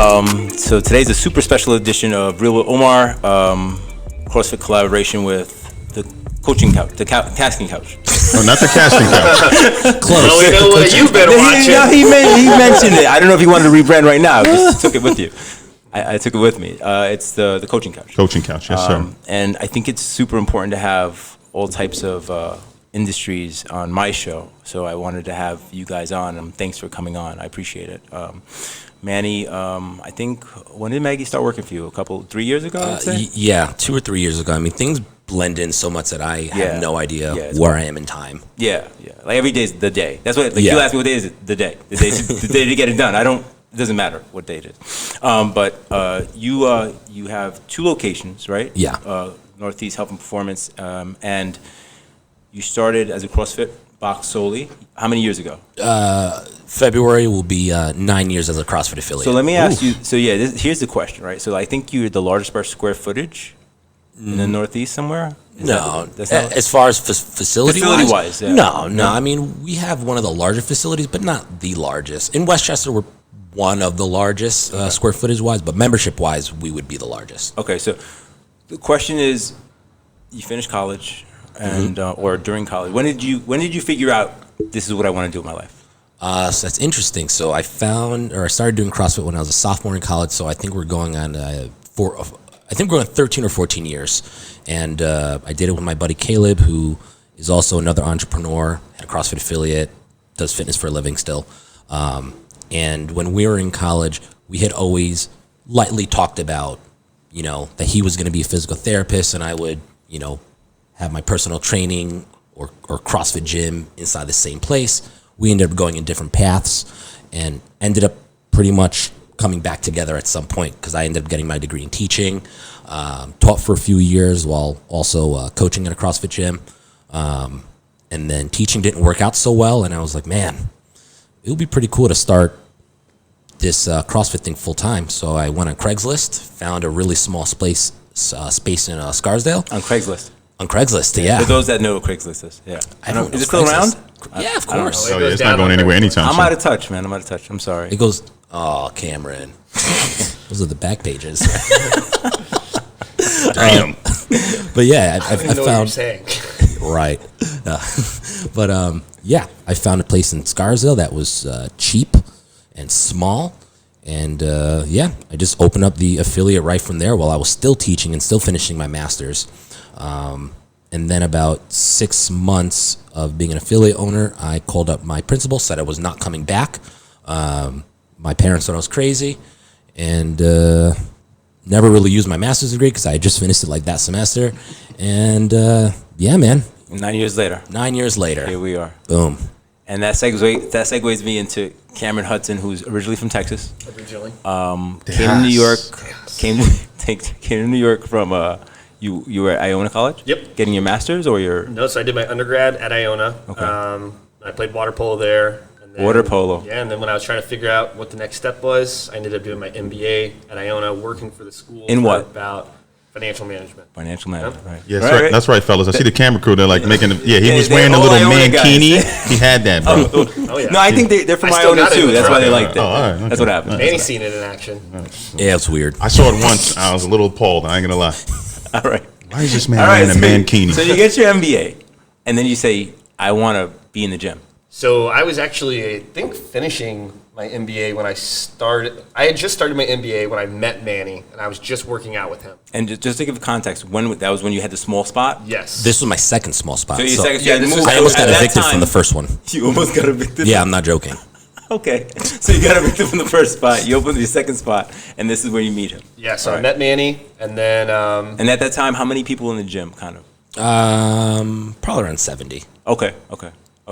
So today's a super special edition of Real with Omar, CrossFit collaboration with the coaching couch, the casting couch. Oh, not the casting couch. Close. Well, we know what you've been watching. No, he mentioned it. I don't know if he wanted to rebrand right now. Just took it with you. I took it with me. It's the coaching couch. Coaching couch, yes, sir. And I think it's super important to have all types of industries on my show. So I wanted to have you guys on, and thanks for coming on. I appreciate it. Manny, I think, when did Maggie start working for you? 3 years ago, I'd say? Yeah, 2 or 3 years ago. I mean, things blend in so much that I have no idea where I am in time. Yeah. Like every day's the day. That's what, you ask me what day is it? The day. The day to get it done. It doesn't matter what day it is. But you have 2 locations, right? Yeah. Northeast Health and Performance, and you started as a CrossFit box solely. How many years ago? February will be 9 years as a CrossFit affiliate. So let me ask you. So here's the question, right? So I think you're the largest by square footage in the Northeast somewhere. As far as facility-wise, yeah. No. I mean, we have one of the larger facilities, but not the largest. In Westchester, we're one of the largest square footage-wise, but membership-wise, we would be the largest. Okay, so the question is, you finished college, and or during college. When did you figure out this is what I want to do with my life? So that's interesting. So I started doing CrossFit when I was a sophomore in college. So I think we're going on 13 or 14 years, and I did it with my buddy Caleb, who is also another entrepreneur at a CrossFit affiliate, does fitness for a living still. And when we were in college, we had always lightly talked about, that he was going to be a physical therapist, and I would, have my personal training or CrossFit gym inside the same place. We ended up going in different paths and ended up pretty much coming back together at some point because I ended up getting my degree in teaching, taught for a few years while also coaching at a CrossFit gym. And then teaching didn't work out so well, and I was like, man, it would be pretty cool to start this CrossFit thing full time. So I went on Craigslist, found a really small space in Scarsdale. On Craigslist, yeah. For those that know what Craigslist is, yeah. I don't know. Is it still around? Yeah, of course. Oh, yeah, it's not going anywhere anytime soon. I'm out of touch, man. I'm sorry. It goes, Cameron. Those are the back pages. Damn. But yeah, I know what you're saying. Right. But I found a place in Scarsdale that was cheap and small. And I just opened up the affiliate right from there while I was still teaching and still finishing my master's. And then about 6 months of being an affiliate owner, I called up my principal, said I was not coming back. My parents thought I was crazy, and never really used my master's degree because I had just finished it like that semester. And man. 9 years later. 9 years later. Here we are. Boom. And that segues me into Cameron Hudson, who's originally from Texas. Originally. Came to New York. Came to New York from you were at Iona College? Yep. Getting your master's or your? No, so I did my undergrad at Iona. Okay. I played water polo there. And then, Water polo. Yeah, and then when I was trying to figure out what the next step was, I ended up doing my MBA at Iona, working for the school. In what? About financial management. Financial management, right. Yeah, that's right, fellas. I see the camera crew. They're like making he was wearing a little mankini. He had that, bro. Oh, yeah. No, I think they're from I still Iona got it too. in the That's why truck. they liked it. Oh, all right, okay. That's what happened. Manny's seen it in action. Yeah, it's weird. I saw it once. I was a little appalled. I ain't gonna lie. All right. Why is this man wearing a mankini? So you get your MBA, and then you say, I want to be in the gym. So I was actually, I think, finishing my MBA when I started. I had just started my MBA when I met Manny, and I was just working out with him. And just to give context, that was when you had the small spot? Yes. This was my second small spot. So you I almost got evicted from the first one. You almost got evicted? Yeah, I'm not joking. Okay. So you got evicted from the first spot. You opened your second spot, and this is where you meet him. Yeah, so I met Manny, and then... and at that time, how many people in the gym, kind of? Probably around 70. Okay. All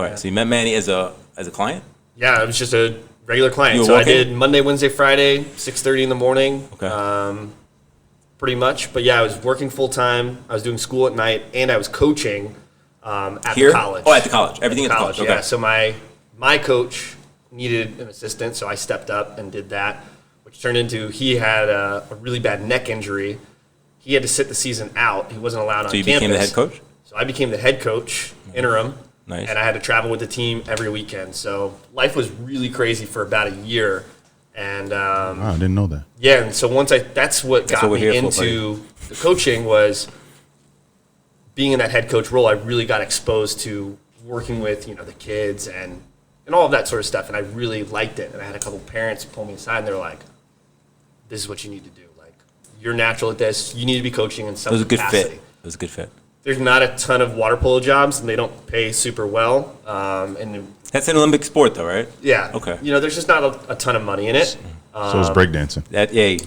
right. Yeah. So you met Manny as a client? Yeah, I was just a regular client. You So were I did Monday, Wednesday, Friday, 6:30 in the morning. Okay. Pretty much. But yeah, I was working full-time. I was doing school at night, and I was coaching at Here? the college. Oh, at the college. Everything at the college. Okay. Yeah, so my coach needed an assistant, so I stepped up and did that, which turned into he had a really bad neck injury. He had to sit the season out. He wasn't allowed on campus. So you became the head coach? So I became the head coach, interim. Nice. And I had to travel with the team every weekend. So life was really crazy for about a year. And Wow, I didn't know that. yeah, and so that's what got what we're me here for, into the coaching was being in that head coach role. I really got exposed to working with, the kids and all of that sort of stuff. And I really liked it. And I had a couple parents pull me aside and they're like, this is what you need to do. Like, you're natural at this. You need to be coaching in some It was a good capacity. fit. It was a good fit. There's not a ton of water polo jobs and they don't pay super well. And That's an Olympic sport, though, right? yeah, Okay. there's just not a ton of money in it. So it's breakdancing.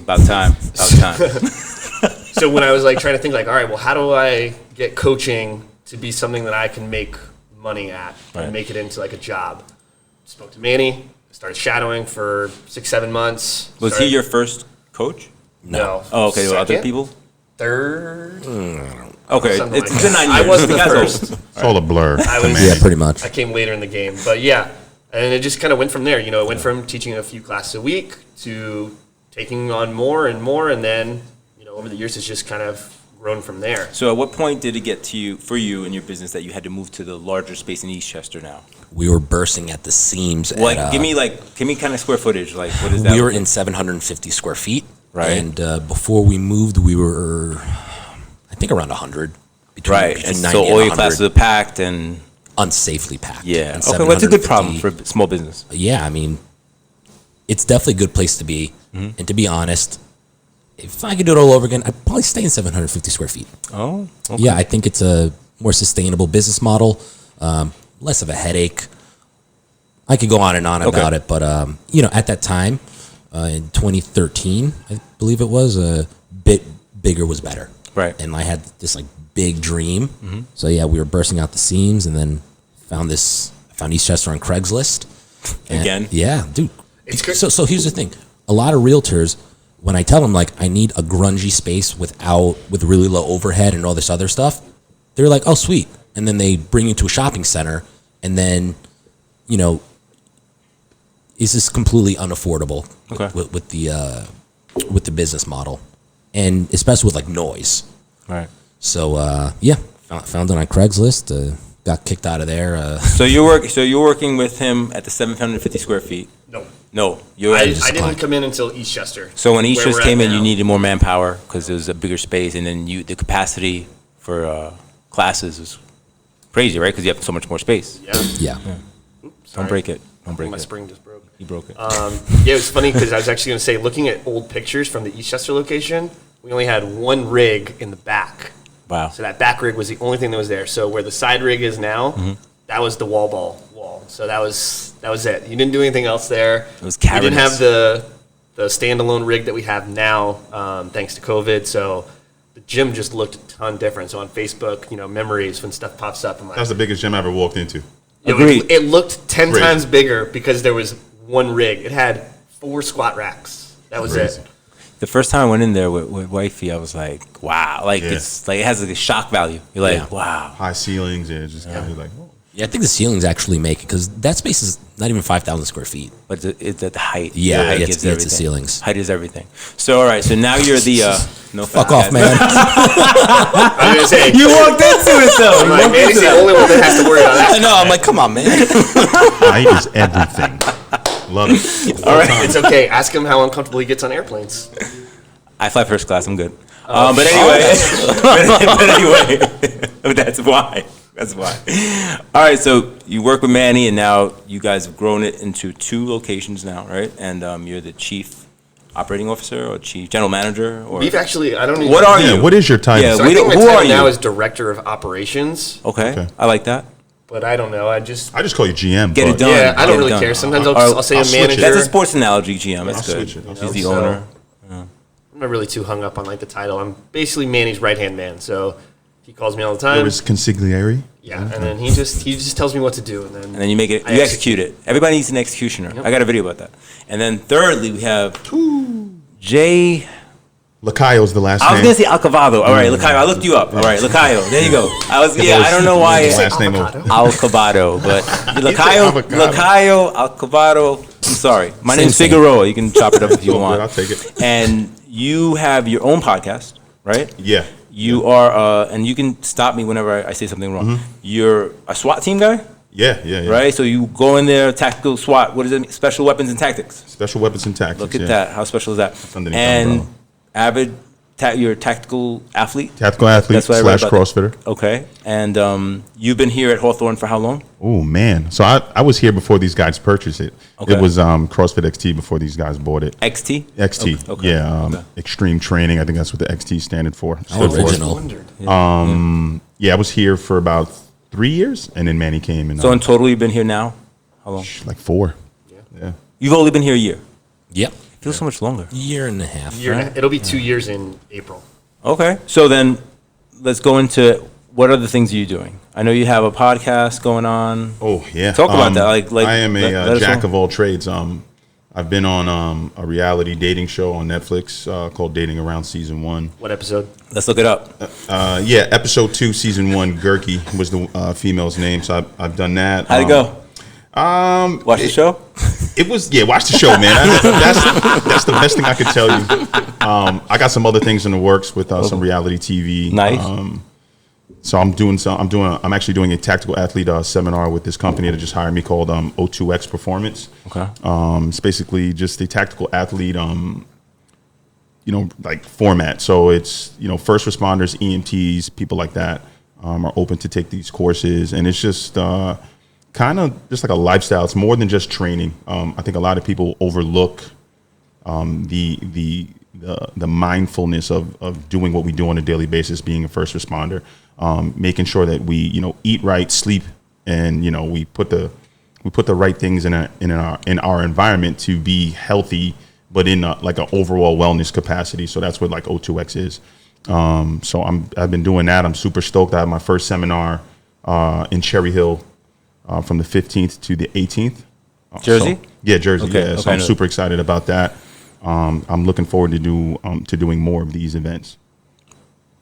About time. About time. So when I was like trying to think like, all right, well, how do I get coaching to be something that I can make money at Right. and make it into like a job? Spoke to Manny, started shadowing for 6-7 months. Was he Started- your first coach? No. Oh, okay. Well, other Second? people? Third? Okay. Something It's like been that. 9 years. I wasn't the That's first. old. It's all a blur. I to was- me. Yeah, pretty much. I came later in the game. But yeah, and it just kind of went from there. It went from teaching a few classes a week to taking on more and more. And then, over the years, it's just kind of grown from there. So at what point did it get to you, for you in your business, that you had to move to the larger space in Eastchester now? We were bursting at the seams. Like, give me kind of square footage. Like, what is that? We were in 750 square feet. Right. And before we moved, we were, I think, around 100. Right. Between And 90 so and all your 100. classes are packed and... Unsafely packed. Yeah. And Okay, well, that's a good 750 problem for small business. Yeah, I mean, it's definitely a good place to be. Mm-hmm. And to be honest, if I could do it all over again, I'd probably stay in 750 square feet. Oh, okay. Yeah, I think it's a more sustainable business model, less of a headache. I could go on and on Okay. about it, but at that time, in 2013, I believe it was, a bit bigger was better. Right. And I had this big dream. So yeah, we were bursting out the seams, and then found Eastchester on Craigslist. And Again? yeah, dude. It's great. So here's the thing: a lot of realtors, when I tell them I need a grungy space with really low overhead and all this other stuff, they're like, oh sweet, and then they bring you to a shopping center, and then is this completely unaffordable Okay. with the business model, and especially with noise. Right. So found it on Craigslist. Got kicked out of there. So you're working with him at the 750 square feet. No, you're I just didn't climbed. come in until Eastchester. So when where Eastchester we're came at in, you now. needed more manpower because it was a bigger space, and then the capacity for classes is crazy, right? Because you have so much more space. Yeah. Yeah. Don't break it. Don't break My it. spring just broke. You broke it. Yeah, it was funny because I was actually going to say, looking at old pictures from the Eastchester location, we only had one rig in the back. Wow. So that back rig was the only thing that was there. So where the side rig is now, Mm-hmm. that was the wall. So that was it. You didn't do anything else there. It was We didn't cavernous. have the standalone rig that we have now, thanks to COVID. So the gym just looked a ton different. So on Facebook, memories when stuff pops up, I'm like, That's the biggest gym I ever walked into. Agreed. it looked 10 Crazy. times bigger because there was one rig. It had 4 squat racks. That was Crazy. it. The first time I went in there with wifey, I was like, wow. Yeah. It's it has a shock value. You're like, Yeah. wow. High ceilings, yeah, just kind of oh. Yeah, I think the ceilings actually make it because that space is not even 5,000 square feet. But it's at the height. Yeah, The height it's gives the everything. ceilings. Height is everything. So, all right. So now you're the no Fuck off, man. I was gonna say, You walked into it though. I'm like, man, he's the only one that has to worry about that. I know. I'm like, come on, man. Height is everything. Love it. All right. It's okay. Ask him how uncomfortable he gets on airplanes. I fly first class. I'm good. But anyway, but that's why. That's why. All right. So you work with Manny, and now you guys have grown it into 2 locations now, right? And you're the chief operating officer or chief general manager, or We've actually, I don't even. what are Yeah, you? what is your title? Yeah, So we I think don't- my who title are now you? is director of operations, Okay. I like that. but I don't know. I just I just call you GM. Get it but- done. yeah, I Get don't it really done. care. Sometimes I'll I'll say I'll a switch it. manager. That's a sports analogy, GM. That's I'll good. switch it. I'll He's switch the it. owner. I'm not really too hung up on the title. I'm basically Manny's right hand man. So he calls me all the There time. was consigliere. Yeah, and then he just tells me what to do, and And then you make it. I You execute it. Everybody needs an executioner. Yep. I got a video about that. And then thirdly, we have Jay. Lacayo's the last I was name. gonna say Alcavado. All right, Lacayo. I looked you up. All right, Lacayo. There you go. I don't know why Last name of- Alcavado, but Lacayo, avocado. Lacayo, Alcavado. I'm sorry. My Same, name's same. Figueroa. You can chop it up if you All good, want. I'll take it. And you have your own podcast, right? Yeah. You are, and you can stop me whenever I say something wrong. You're a SWAT team guy? Yeah. Right? So you go in there, tactical SWAT. What is it? Special Weapons and Tactics. Special Weapons and Tactics. Look at that. How special is that? underneath And umbrella. avid, you're a tactical athlete? Tactical athlete That's what I read / about CrossFitter. Okay. And you've been here at Hawthorne for how long? Oh, man. So I was here before these guys purchased it. Okay. It was CrossFit XT before these guys bought it. XT? XT. Okay. Yeah. Okay. Extreme Training. I think that's what the XT stood for. Original. Yeah, I was here for about 3 years, and then Manny came. And So in total, you've been here now? How long? like 4. Yeah. You've only been here a year. Yep. It feels so much longer. Year and a half. It'll be 2 years in April. Okay. So then let's go into what other things are you doing? I know you have a podcast going on. Oh, yeah. Talk about that. Like I am let a us jack know. of all trades. I've been on a reality dating show on Netflix called Dating Around Season 1. What episode? Let's look it up. Yeah, Episode 2, Season 1, Gurky was the female's name. So I've done that. How'd it go? Watch the show? It was, watch the show, man. That's the best thing I could tell you. I got some other things in the works with some reality TV. Nice. So I'm actually doing a tactical athlete seminar with this company that just hired me called O2X Performance. Okay. It's basically just a tactical athlete, like format. So it's, first responders, EMTs, people like that are open to take these courses. And it's just kind of just like a lifestyle. It's more than just training. I think a lot of people overlook the mindfulness of doing what we do on a daily basis, being a first responder, making sure that we, eat right, sleep, and, we put the right things in our environment to be healthy, but in like an overall wellness capacity. So that's what like O2X is. So I've been doing that. I'm super stoked. I have my first seminar in Cherry Hill from the 15th to the 18th. Jersey? Jersey. Okay, Yeah. So okay. I'm super excited about that. I'm looking forward to doing more of these events.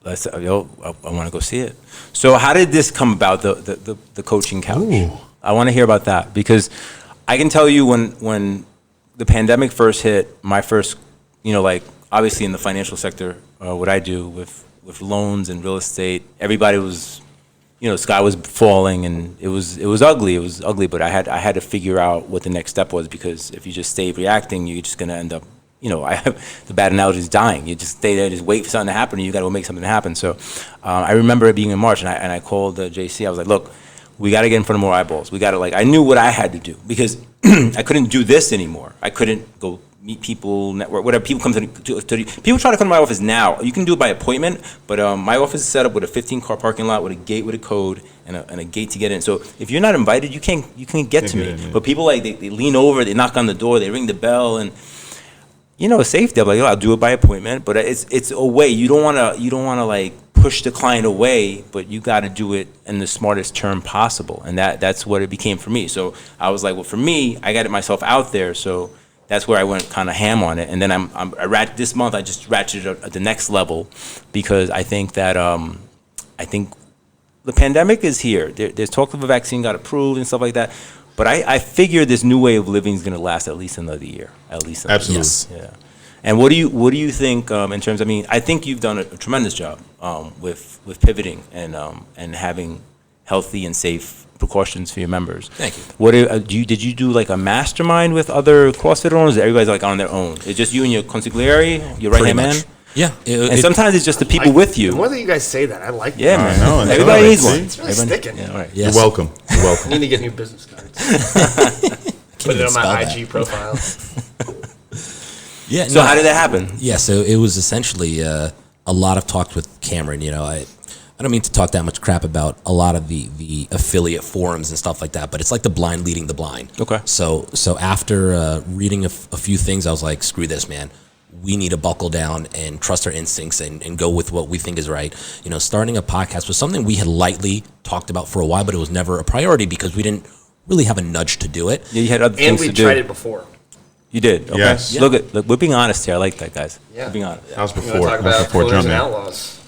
I want to go see it. So how did this come about, the coaching couch? Ooh. I want to hear about that, because I can tell you when the pandemic first hit, my first, like obviously in the financial sector, what I do with loans and real estate, everybody was, the sky was falling, and it was ugly. It was ugly, but I had to figure out what the next step was, because if you just stay reacting, you're just going to end up, the bad analogy is dying. You just stay there, just wait for something to happen, and you got to go make something happen. So I remember it being in March, and I called JC. I was like, look, we got to get in front of more eyeballs. We got to, I knew what I had to do, because I couldn't do this anymore. I couldn't go meet people, network, whatever. People come people try to come to my office now. You can do it by appointment, but my office is set up with a 15-car parking lot with a gate with a code and a gate to get in. So if you're not invited, you can't get to me. in, yeah. But people they lean over, they knock on the door, they ring the bell, and safety. I'm like, I'll do it by appointment, but it's a way. You don't want to push the client away, but you got to do it in the smartest term possible, and that's what it became for me. So I was like, well, for me, I got myself out there, so that's where I went kind of ham on it. And then this month I just ratcheted at the next level, because I think that the pandemic is here. There's talk of a vaccine got approved and stuff like that. But I figure this new way of living is going to last at least another year. Absolutely. Yes. Yeah. And what do you think in terms? I mean, I think you've done a tremendous job with pivoting and having healthy and safe precautions for your members. Thank you. What did you do like a mastermind with other CrossFit owners? Or everybody's on their own. It's just you and your consigliere, your right hand man. Yeah. And sometimes it's just the people with you. The more that you guys say that, I like it. Yeah, man. know, Everybody know, needs see? one. It's really sticking. Yeah, all right. Yes. You're welcome. You're welcome. I need to get new business cards. Put it even on my spell IG profile. Yeah. So how did that happen? Yeah, so it was essentially a lot of talks with Cameron. I don't mean to talk that much crap about a lot of the affiliate forums and stuff like that, but it's like the blind leading the blind. Okay. So after reading a few things, I was like, screw this, man. We need to buckle down and trust our instincts and go with what we think is right. Starting a podcast was something we had lightly talked about for a while, but it was never a priority because we didn't really have a nudge to do it. Yeah, you had other And things we to do. tried it before. You did. Okay. Yes. Yeah. Look, we're being honest here. I like that, guys. Yeah. We're being honest. That was You want to before. talk That was about before Killers Jump and Man. Outlaws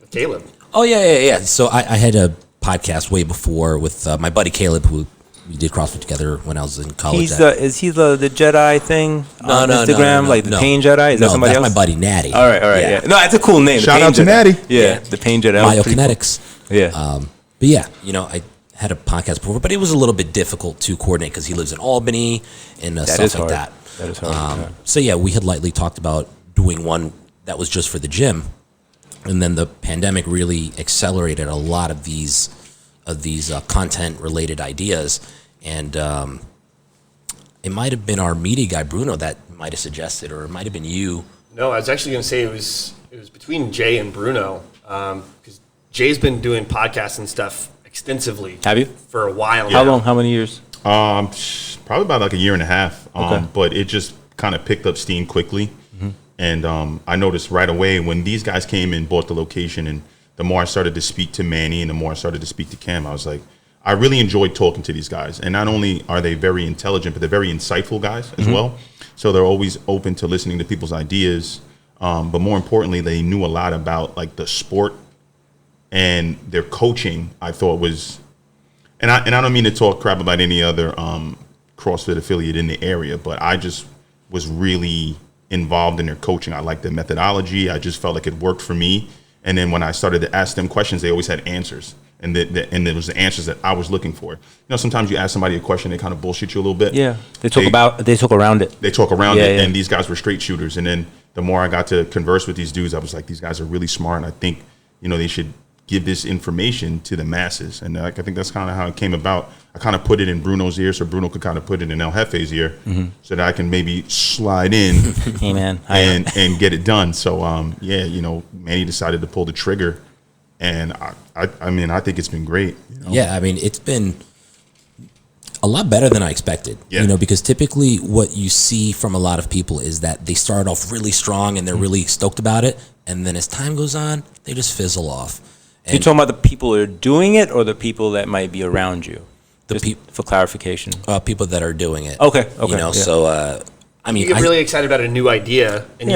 with Caleb? Oh, yeah. So I had a podcast way before with my buddy Caleb, who we did CrossFit together when I was in college. Is he the Jedi thing on Instagram, no, like the no. Pain Jedi? Is that somebody that's else? my buddy Natty. All right, yeah. No, that's a cool name. the Shout Pain out to Jedi. Natty. Yeah, the Pain Jedi. That was pretty Biokinetics. cool. Yeah. But yeah, I had a podcast before, but it was a little bit difficult to coordinate because he lives in Albany and stuff like that. That is hard. So yeah, we had lightly talked about doing one that was just for the gym, and then the pandemic really accelerated a lot of these content related ideas, and it might have been our media guy Bruno that might have suggested, or it might have been you. No, I was actually going to say it was between Jay and Bruno, because Jay's been doing podcasts and stuff extensively. Have you? For a while How now. long? How many years? Probably about like a year and a half. Okay. But it just kind of picked up steam quickly. And I noticed right away when these guys came and bought the location, and the more I started to speak to Manny and the more I started to speak to Cam, I was like, I really enjoyed talking to these guys. And not only are they very intelligent, but they're very insightful guys as well. So they're always open to listening to people's ideas. But more importantly, they knew a lot about like the sport, and their coaching I thought was, and I don't mean to talk crap about any other CrossFit affiliate in the area, but I just was really involved in their coaching. I liked their methodology. I just felt like it worked for me. And then when I started to ask them questions, they always had answers. And there was the answers that I was looking for. You know, sometimes you ask somebody a question, they kind of bullshit you a little bit. Yeah, they talk around it. They talk around it, Yeah. and these guys were straight shooters. And then the more I got to converse with these dudes, I was like, these guys are really smart, and I think, you know, they should give this information to the masses. And I think that's kind of how it came about. I kind of put it in Bruno's ear so Bruno could kind of put it in El Jefe's ear so that I can maybe slide in Hey, man. and get it done. So, yeah, you know, Manny decided to pull the trigger. And I mean, I think it's been great. You know? Yeah, I mean, it's been a lot better than I expected. Yeah. You know, because typically what you see from a lot of people is that they start off really strong and they're really stoked about it, and then as time goes on, they just fizzle off. And You talking about the people that are doing it, or the people that might be around you? For clarification. people that are doing it. Okay. You know, yeah. so I mean, You get really excited about a new idea, and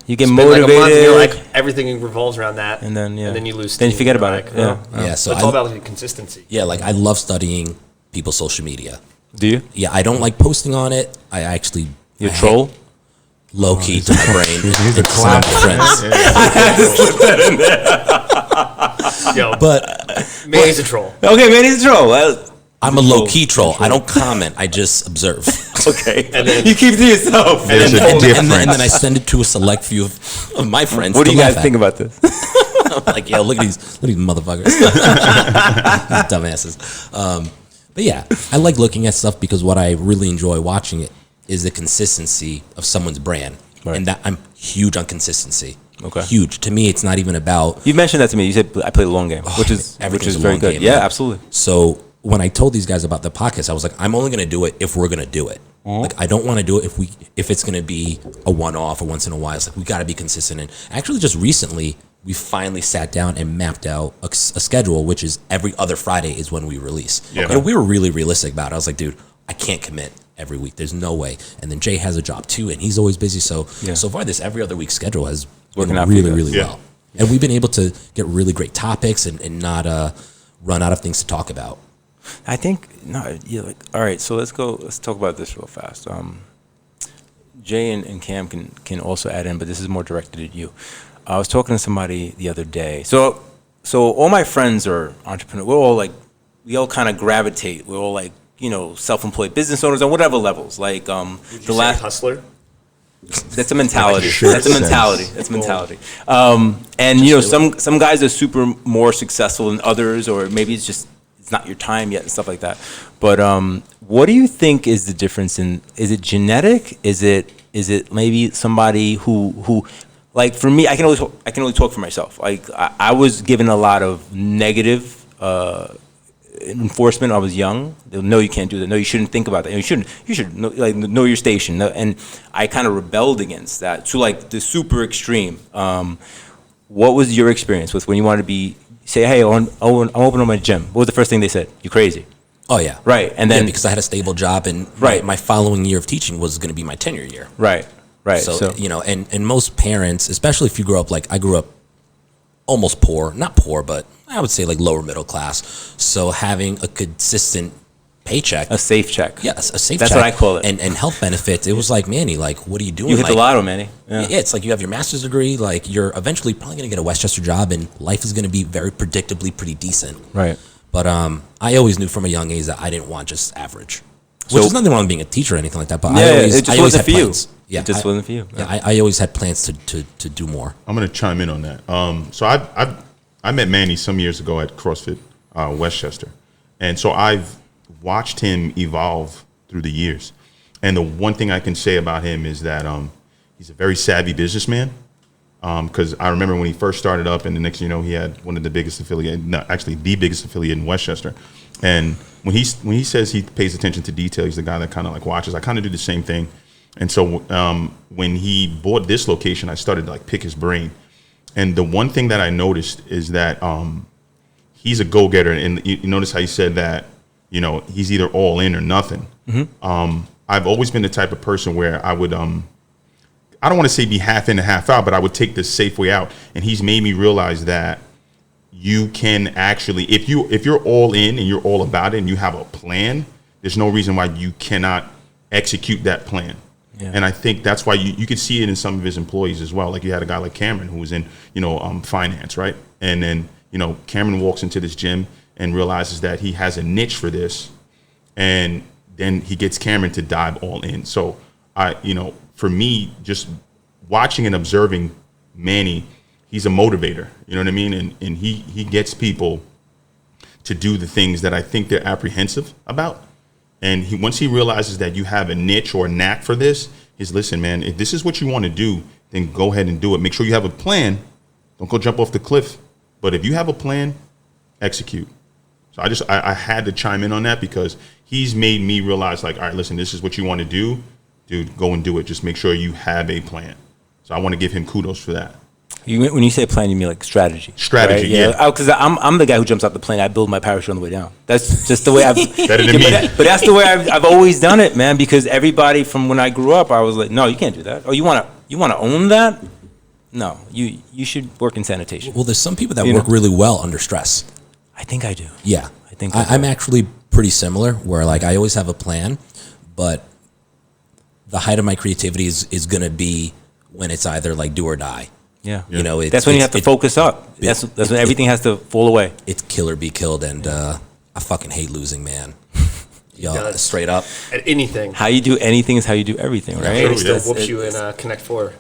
You get spend like a motivated. month, and you're like, everything revolves around that, And then, yeah. and then you lose. Then you steam, forget and you're about it, like, yeah. Yeah, so it's all about like consistency. yeah, like I love studying people's social media. Do you? Yeah, I don't like posting on it. I actually You troll? low key to my brain. It's some of my friends. Yo, But Manny's a troll. Okay, man, he's a troll. I'm a low key troll. I don't comment. I just observe. Okay. And then you keep it to yourself. There's a And difference. then I send it to a select few of my friends. What do to you guys laugh at. think about this? I'm like, yo, look at these motherfuckers, these dumbasses. But yeah, I like looking at stuff because what I really enjoy watching it is the consistency of someone's brand, Right. and that I'm huge on consistency. Okay. Huge. To me, it's not even about. You mentioned that to me. You said I play the long game, which is everything's a very long good. game, Yeah, man. absolutely. So when I told these guys about the podcast, I was like, I'm only going to do it if we're going to do it. Like, I don't want to do it if it's going to be a one-off or once in a while. It's like, we got to be consistent. And actually, just recently, we finally sat down and mapped out a schedule, which is every other Friday is when we release. Yeah. You know, we were really realistic about it. I was like, dude, I can't commit every week. There's no way. And then Jay has a job too, and he's always busy. So Yeah. so far, this every other week schedule has Working been out for you really, guys. really Yeah. well. And we've been able to get really great topics and not run out of things to talk about. I think no. Yeah. Like, all right. So let's go. Let's talk about this real fast. Jay and Cam can also add in, but this is more directed at you. I was talking to somebody the other day. So all my friends are entrepreneurs. We're all like, we all kind of gravitate. We're all like, you know, self-employed business owners on whatever levels. Like Would you say hustler. That's a mentality. Sure That's a mentality. That's a mentality. And you know, some guys are super more successful than others, or maybe it's not your time yet and stuff like that. But what do you think is the difference in? Is it genetic? Is it maybe somebody who like for me? I can only talk for myself. Like I was given a lot of negative enforcement. I was young. They'll, no, you can't do that. No, you shouldn't think about that. You should know, like know your station. And I kind of rebelled against that to like the super extreme. What was your experience with when you wanted to say, hey, I'm opening my gym? What was the first thing they said? You crazy? Oh yeah, Right, and then because I had a stable job and Right. my following year of teaching was going to be my tenure year. right. So, you know, and most parents, especially if you grew up like I grew up almost poor, not poor, but I would say like lower middle class. So having a consistent paycheck, a safe check. yes, a safe That's check, what I call it. and health benefits. It was like, Manny, like, what are you doing? You hit like, the lotto, Manny. Yeah, it's like you have your master's degree, like you're eventually probably going to get a Westchester job and life is going to be very predictably pretty decent. Right. But I always knew from a young age that I didn't want just average. Which So- is nothing wrong with being a teacher or anything like that. But Yeah, I always, it just I always wasn't had for you. plans. Yeah, It just wasn't for you. Yeah, I always had plans to do more. I'm going to chime in on that. So I met Manny some years ago at CrossFit Westchester, and so I've watched him evolve through the years. And the one thing I can say about him is that he's a very savvy businessman. Because I remember when he first started up, and the next, he had one of the biggest affiliate, no, actually the biggest affiliate in Westchester. And when he says he pays attention to detail, he's the guy that kind of like watches. I kind of do the same thing. And so when he bought this location, I started to like pick his brain. And the one thing that I noticed is that he's a go-getter. And you notice how he said that, he's either all in or nothing. Mm-hmm. I've always been the type of person where I would, I don't want to say be half in and half out, but I would take the safe way out. And he's made me realize that you can actually, if you're all in and you're all about it and you have a plan, there's no reason why you cannot execute that plan. Yeah. And I think that's why you could see it in some of his employees as well. Like you had a guy like Cameron who was in, finance, right? And then, Cameron walks into this gym and realizes that he has a niche for this. And then he gets Cameron to dive all in. So for me, just watching and observing Manny, he's a motivator, you know what I mean? And he gets people to do the things that I think they're apprehensive about. And once he realizes that you have a niche or a knack for this, he's, listen, man, if this is what you want to do, then go ahead and do it. Make sure you have a plan. Don't go jump off the cliff. But if you have a plan, execute. So I had to chime in on that because he's made me realize, like, all right, listen, this is what you want to do. Dude, go and do it. Just make sure you have a plan. So I want to give him kudos for that. When you say plan, you mean like strategy? Strategy, right? yeah. Because I'm the guy who jumps out the plane. I build my parachute on the way down. That's just the way I've. Better than me. But that's the way I've always done it, man. Because everybody from when I grew up, I was like, no, you can't do that. Oh, you want to own that? No, you should work in sanitation. Well, there's some people that work really well under stress. I think I do. Yeah, I think I'm actually pretty similar. Where like I always have a plan, but the height of my creativity is going to be when it's either like do or die. Yeah. That's when you have to focus up. That's when everything has to fall away. It's kill or be killed, and I fucking hate losing, man. Yo, straight up. At anything. How you do anything is how you do everything, right? Katie still whoops you in Connect 4.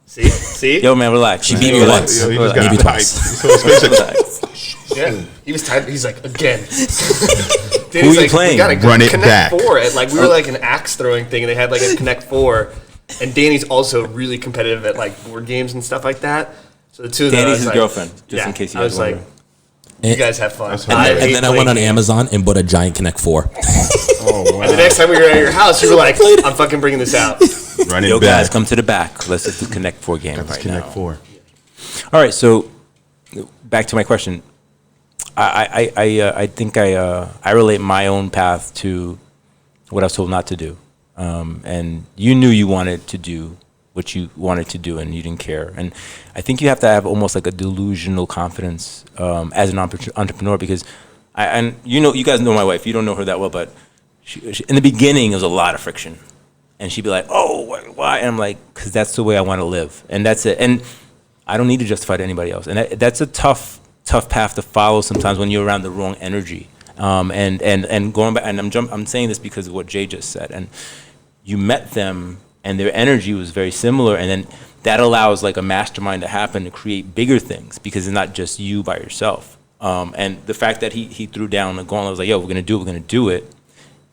See? Yo, man, relax. She beat me once. He just got Maybe hyped. twice. So his face like, Yeah. He was tired. He's like, again. Who are you playing? We gotta Run it Connect back. 4. We were like an axe throwing thing, and they had like a Connect 4. And Danny's also really competitive at like board games and stuff like that. So the two of them. Danny's his girlfriend, just in case you I guys was like, wondering. you guys have fun. That's And then I went on Amazon and bought a giant Connect 4. oh, wow. And the next time we were at your house, you were like, I'm fucking bringing this out. Run it Yo, back. guys, come to the back. Let's do the Connect 4 game Got this right Connect now. 4. All right, so back to my question. I think I relate my own path to what I was told not to do, and you knew you wanted to do what you wanted to do, and you didn't care. And I think you have to have almost like a delusional confidence as an entrepreneur, because you guys know my wife. You don't know her that well, but she, in the beginning, it was a lot of friction, and she'd be like, "Oh, why?" And I'm like, "Because that's the way I want to live, and that's it." And I don't need to justify to anybody else, and that's a tough path to follow sometimes when you're around the wrong energy. And going back, and I'm saying this because of what Jay just said, and you met them, and their energy was very similar, and then that allows like a mastermind to happen to create bigger things, because it's not just you by yourself. And the fact that he threw down the gauntlet, was like, "Yo, we're gonna do it."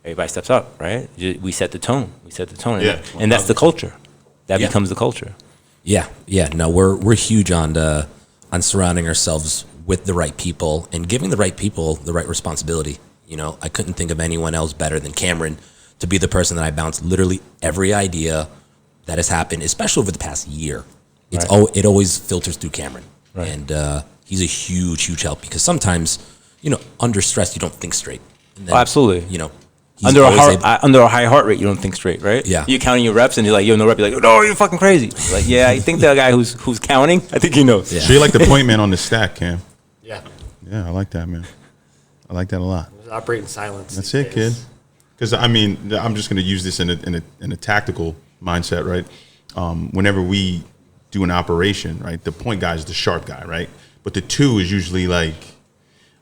Everybody steps up, right? We set the tone. Yeah. And that's the culture. That Yeah. becomes the culture. Yeah. No, we're huge on surrounding ourselves with the right people and giving the right people the right responsibility. I couldn't think of anyone else better than Cameron to be the person that I bounce literally every idea that has happened, especially over the past year. It always filters through Cameron, Right. and he's a huge help, because sometimes under stress you don't think straight. And then, Absolutely. he's Under always under a high heart rate, you don't think straight, right? Yeah. You're counting your reps, and you're like, "Yo, no rep." You're like, "No, you're fucking crazy." Like, yeah, I think the guy who's counting, I think he knows. Yeah. So you're like the point man on the stack, Cam. Yeah. Yeah, I like that, man. I like that a lot. Operate in silence. That's these it, kid. days. Because I'm just going to use this in a tactical mindset, right? Whenever we do an operation, right, the point guy is the sharp guy, right? But the two is usually like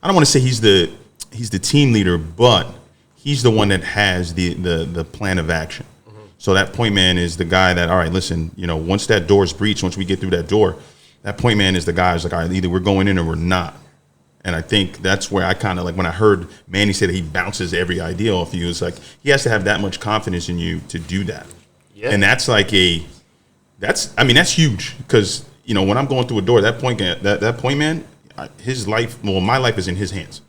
I don't want to say he's the team leader, but he's the one that has the plan of action. So that point man is the guy that, all right, listen, once that door is breached, once we get through that door, that point man is the guy who's like, all right, either we're going in or we're not. And I think that's where I kind of like, when I heard Manny say that he bounces every idea off you, it's like he has to have that much confidence in you to do that. Yeah. And that's like that's huge, because when I'm going through a door, that point man, his life, my life is in his hands.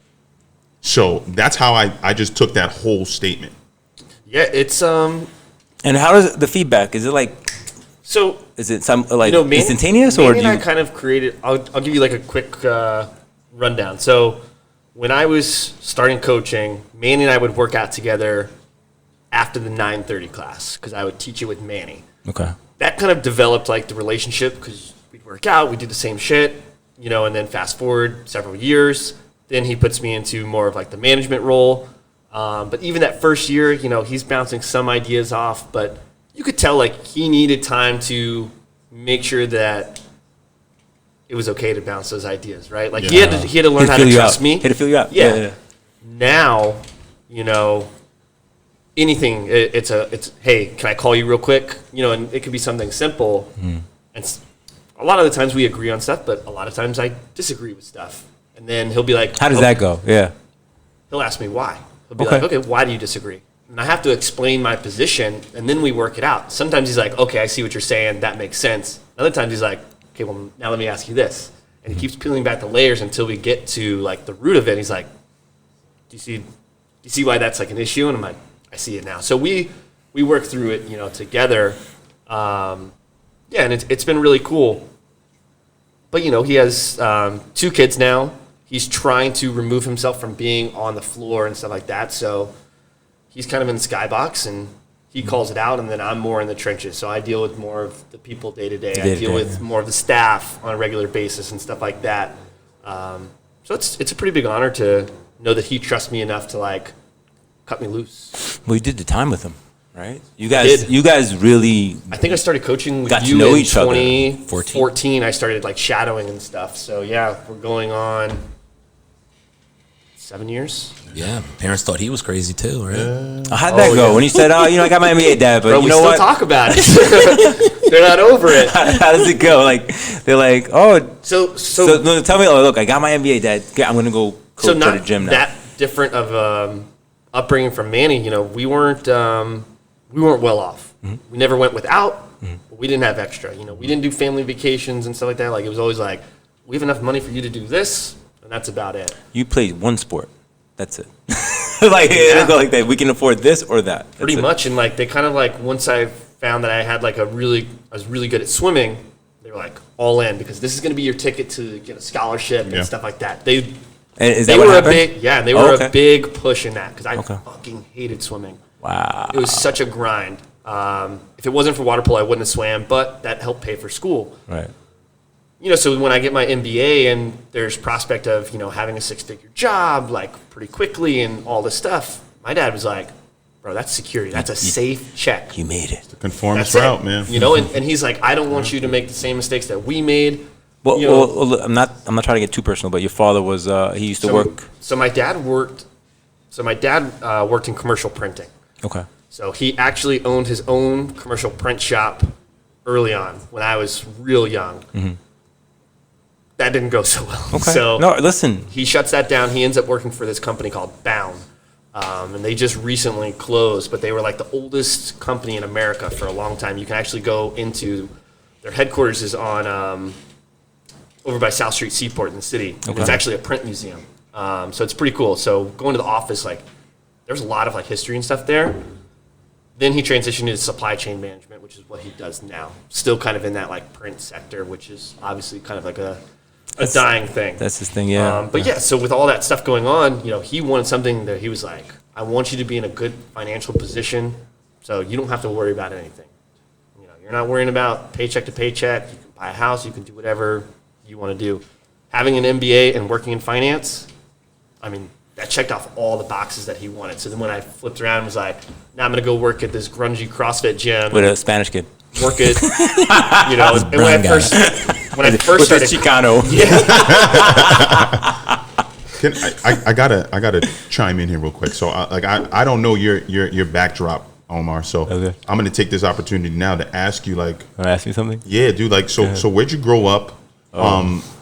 So that's how I just took that whole statement. Yeah, it's And how does the feedback? Is it like? So is it some like instantaneous, Manny or do you? I kind of created. I'll give you like a quick rundown. So when I was starting coaching, Manny and I would work out together after the 9:30 class, because I would teach it with Manny. Okay. That kind of developed like the relationship, because we'd work out, we'd do the same shit, and then fast forward several years, then he puts me into more of like the management role. But even that first year, he's bouncing some ideas off, but you could tell like he needed time to make sure that it was okay to bounce those ideas, right? Like he had to learn how to trust me. He had to feel you out. Yeah. Now, anything, it's hey, can I call you real quick? And it could be something simple. And a lot of the times we agree on stuff, but a lot of times I disagree with stuff. And then he'll be like, how does that go? Yeah. He'll ask me why. He'll be like, okay, why do you disagree? And I have to explain my position, and then we work it out. Sometimes he's like, okay, I see what you're saying. That makes sense. Other times he's like, okay, well, now let me ask you this. And he keeps peeling back the layers until we get to like the root of it. He's like, do you see why that's like an issue? And I'm like, I see it now. So we work through it, together. And it's been really cool. But, he has 2 kids now. He's trying to remove himself from being on the floor and stuff like that. So he's kind of in the skybox, and he calls it out, and then I'm more in the trenches. So I deal with more of the people day to day. I deal with more of the staff on a regular basis and stuff like that. So it's a pretty big honor to know that he trusts me enough to like cut me loose. Well, you did the time with him, right? You guys really. I think I started coaching with got you to know in each other. 2014. I started like shadowing and stuff. So yeah, we're going on 7 years. Yeah, parents thought he was crazy too, right? How'd that go when you said, I got my NBA dad, but Bro, you know we what? still talk about it. They're not over it. How does it go? Like they're like, So no, tell me, look, I got my NBA dad. I'm gonna go coach at the gym now. That different of upbringing from Manny. We weren't well off. Mm-hmm. We never went without. Mm-hmm. But we didn't have extra. We didn't do family vacations and stuff like that. Like it was always like, we have enough money for you to do this, and that's about it. You played one sport. That's it. Like it didn't go like that. We can afford this or that. That's pretty much. And like they kind of like, once I found that I had like I was really good at swimming, they were like all in, because this is going to be your ticket to get a scholarship and stuff like that. They were a big push in that, because I fucking hated swimming. Wow. It was such a grind. If it wasn't for water polo, I wouldn't have swam, but that helped pay for school. Right. So when I get my MBA and there's prospect of, having a 6-figure job, like pretty quickly and all this stuff, my dad was like, bro, that's security. That's a safe check. You made it. The conformist route, man. And he's like, I don't want you to make the same mistakes that we made. Well, I'm not trying to get too personal, but your father was, he used to work. So my dad worked in commercial printing. Okay. So he actually owned his own commercial print shop early on when I was real young. Mm-hmm. That didn't go so well. Okay. So no, listen. He shuts that down. He ends up working for this company called Bound. And they just recently closed, but they were like the oldest company in America for a long time. You can actually go into their headquarters is on over by South Street Seaport in the city. Okay. It's actually a print museum. So it's pretty cool. So going to the office, like there's a lot of like history and stuff there. Then he transitioned into supply chain management, which is what he does now. Still kind of in that like print sector, which is obviously kind of like a dying thing. That's his thing, yeah. But so with all that stuff going on, he wanted something that he was like, I want you to be in a good financial position, so you don't have to worry about anything. You're not worrying about paycheck to paycheck. You can buy a house. You can do whatever you want to do. Having an MBA and working in finance, I mean, that checked off all the boxes that he wanted. So then when I flipped around and was like, now I'm going to go work at this grungy CrossFit gym. With a Spanish kid. Work it, and when I first started. Chicano. Yeah. I gotta chime in here real quick. So I don't know your backdrop, Omar. So Okay. I'm gonna take this opportunity now to ask you Want to ask me something? yeah, dude, so where'd you grow up?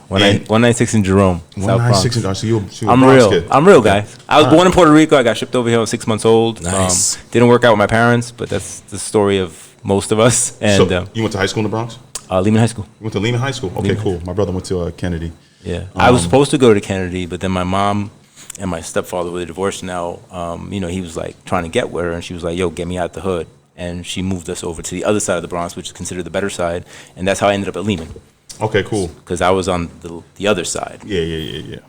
196 in Jerome, South Bronx. 196. So you I'm Bronx real. kid. I'm real, guys. I was born in Puerto Rico. I got shipped over here. I was 6 months old. Nice. Didn't work out with my parents, but that's the story of most of us. And So you went to high school in the Bronx? Lehman High School. You went to Lehman High School? Okay, cool. My brother went to Kennedy. Yeah, I was supposed to go to Kennedy, but then my mom and my stepfather were divorced now. He was like trying to get with her, and she was like, "Yo, get me out the hood," and she moved us over to the other side of the Bronx, which is considered the better side, and that's how I ended up at Lehman Okay, cool. because I was on the other side. Yeah.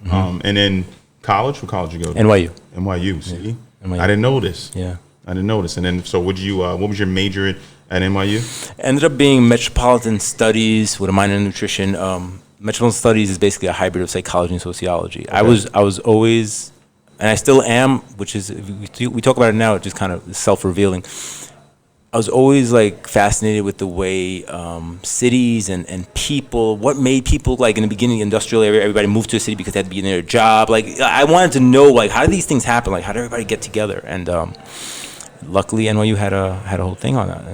And then college? What college you go to? NYU. NYU, see? NYU. I didn't know this. Yeah. I didn't know this. And then, so what was your major at NYU? Ended up being metropolitan studies with a minor in nutrition. Metropolitan studies is basically a hybrid of psychology and sociology. I was always, and I still am, which is, we talk about it now, it's just kind of self-revealing. I was always like fascinated with the way cities and people, what made people, like in the beginning, industrial area, everybody moved to a city because they had to be in their job. Like I wanted to know, like, how do these things happen? Like, how did everybody get together? And luckily NYU had a whole thing on that.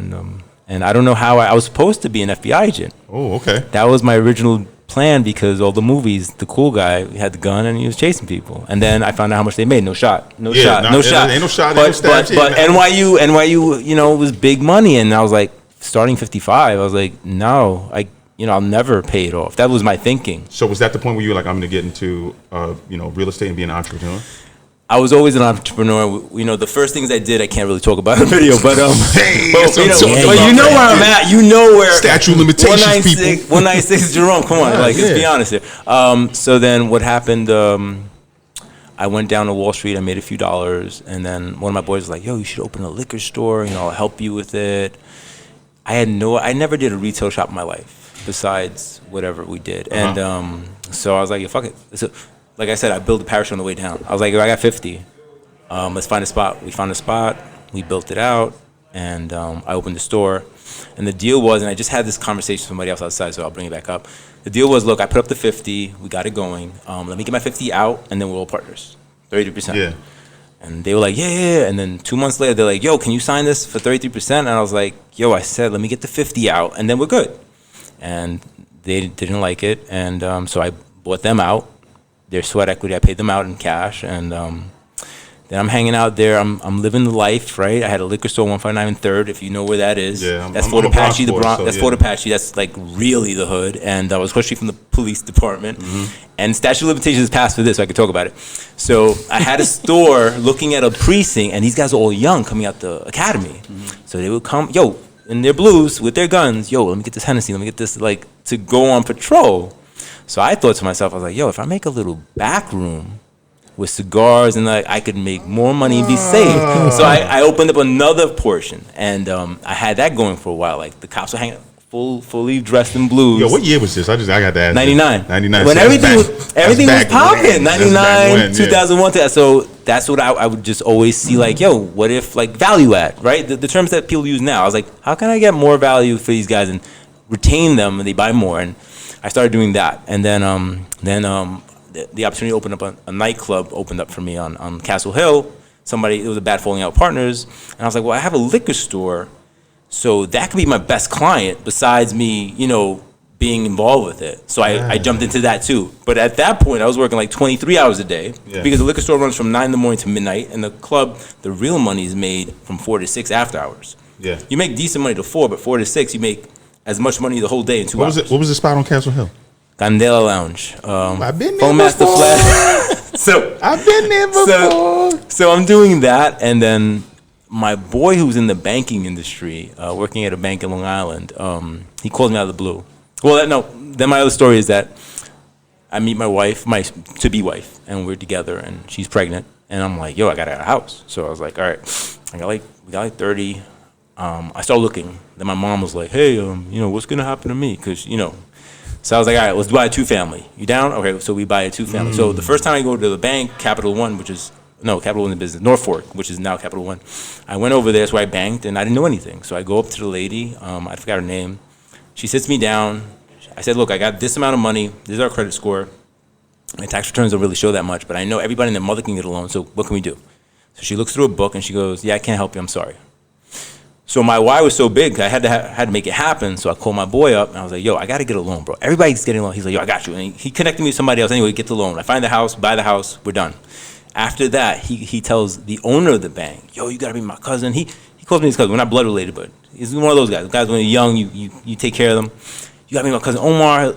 And I don't know how I was supposed to be an FBI agent. Oh, okay. That was my original plan because all the movies, the cool guy had the gun and he was chasing people. And then I found out how much they made. No shot. Ain't no shot, ain't no But stats here, man. NYU, was big money. And I was like, starting 55, I was like, no, I'll never pay it off. That was my thinking. So was that the point where you were like, I'm going to get into, real estate and be an entrepreneur? I was always an entrepreneur. The first things I did, I can't really talk about in the video, but that's what I'm talking but about, you know man. where I'm at. You know where Statute of limitations, people. 196 Jerome. Come on, let's be honest here. So then, what happened? I went down to Wall Street. I made a few dollars, and then one of my boys was like, "Yo, you should open a liquor store. I'll help you with it." I never did a retail shop in my life besides whatever we did, and so I was like, "Yeah, fuck it." So, like I said, I built a parachute on the way down. I was like, I got 50. Let's find a spot. We found a spot. We built it out, and I opened the store. And the deal was, and I just had this conversation with somebody else outside, so I'll bring it back up. The deal was, look, I put up the 50. We got it going. Let me get my 50 out, and then we're all partners, 33%. Yeah. And they were like, yeah. And then 2 months later, they're like, yo, can you sign this for 33%? And I was like, yo, I said, let me get the 50 out, and then we're good. And they didn't like it, and so I bought them out. Their sweat equity, I paid them out in cash, and then I'm hanging out there. I'm living the life, right? I had a liquor store, 159 and 3rd, if you know where that is. Yeah, that's I'm Fort a Bronx Apache, boy, so that's yeah. Fort Apache. That's like really the hood, and I was across the street from the police department. And statute of limitations passed for this, so I could talk about it. So I had a store looking at a precinct, and these guys are all young, coming out the academy. So they would come, yo, in their blues with their guns. Yo, let me get this Hennessy. Let me get this, like, to go on patrol. So I thought to myself, I was like, yo, if I make a little back room with cigars and I could make more money and be safe. So I opened up another portion, and I had that going for a while. Like the cops were hanging fully dressed in blues. Yo, what year was this? I got to ask. 99. 99. When So everything was popping. That's back 99, when, yeah. 2001. So that's what I would just always see, like, yo, what if, like, value add, right? The terms that people use now. I was like, how can I get more value for these guys and retain them and they buy more? And I started doing that. And then the opportunity to open up a nightclub opened up for me on Castle Hill. It was a bad falling out partners. And I was like, well, I have a liquor store, so that could be my best client besides me, being involved with it. So I jumped into that too. But at that point, I was working like 23 hours a day because the liquor store runs from 9 in the morning to midnight, and the club, the real money is made from 4 to 6 after hours. Yeah. You make decent money to 4, but 4 to 6, you make as much money the whole day in 2 hours. What was the spot on Castle Hill? Candela Lounge. I've been there Phone Master before. Flash. So I've been there before. So I'm doing that, and then my boy who's in the banking industry, working at a bank in Long Island, he calls me out of the blue. Well, then my other story is that I meet my wife, my to-be wife, and we're together, and she's pregnant, and I'm like, yo, I got a house. So I was like, all right, we got like 30. I started looking. Then my mom was like, hey, what's gonna happen to me? Because so I was like, all right, let's buy a 2-family. You down? Okay, so we buy a 2-family. So the first time I go to the bank, Capital One, Capital One in business, Norfolk, which is now Capital One. I went over there, so I banked, and I didn't know anything. So I go up to the lady, I forgot her name. She sits me down. I said, look, I got this amount of money. This is our credit score. My tax returns don't really show that much, but I know everybody and their mother can get a loan, so what can we do? So she looks through a book and she goes, yeah, I can't help you, I'm sorry. So my why was so big, I had to make it happen. So I called my boy up and I was like, yo, I got to get a loan, bro. Everybody's getting a loan. He's like, yo, I got you. And he connected me with somebody else. Anyway, get the loan. I find the house, buy the house, we're done. After that, he tells the owner of the bank, yo, you got to be my cousin. He calls me his cousin. We're not blood related, but he's one of those guys. Guys, when you're young, you take care of them. You got to be my cousin Omar,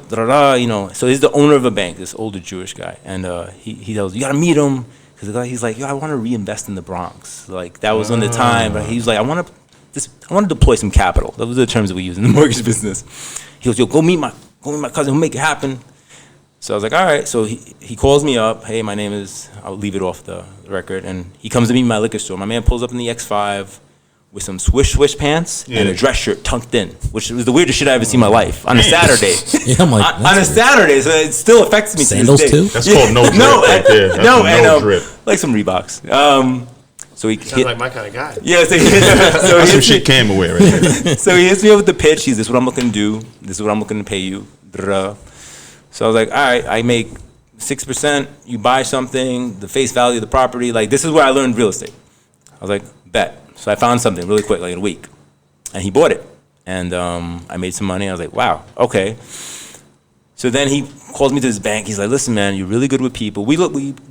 you know. So he's the owner of a bank, this older Jewish guy. And he tells, you got to meet him. Because he's like, yo, I want to reinvest in the Bronx. Like, that was on the time. But he was like, I want to deploy some capital. Those are the terms that we use in the mortgage business. He goes, yo, go meet my cousin. We'll make it happen. So I was like, all right. So he calls me up. Hey, my name is, I'll leave it off the record. And he comes to meet me in my liquor store. My man pulls up in the X5 with some swish pants and a dress shirt tucked in, which was the weirdest shit I ever seen in my life on a Saturday. Yeah, I'm like, on a Saturday, so it still affects me. Sandals to this day. too? That's called no drip right there. That's no drip. Like some Reeboks. So he Sounds like my kind of guy. Yeah, so That's some shit Cam wear right there. So he hits me up with the pitch. This is what I'm looking to do. This is what I'm looking to pay you. So I was like, all right, I make 6%. You buy something, the face value of the property. Like, this is where I learned real estate. I was like, bet. So I found something really quick, like in a week. And he bought it. And I made some money. I was like, wow, okay. So then he calls me to his bank. He's like, listen, man, you're really good with people. We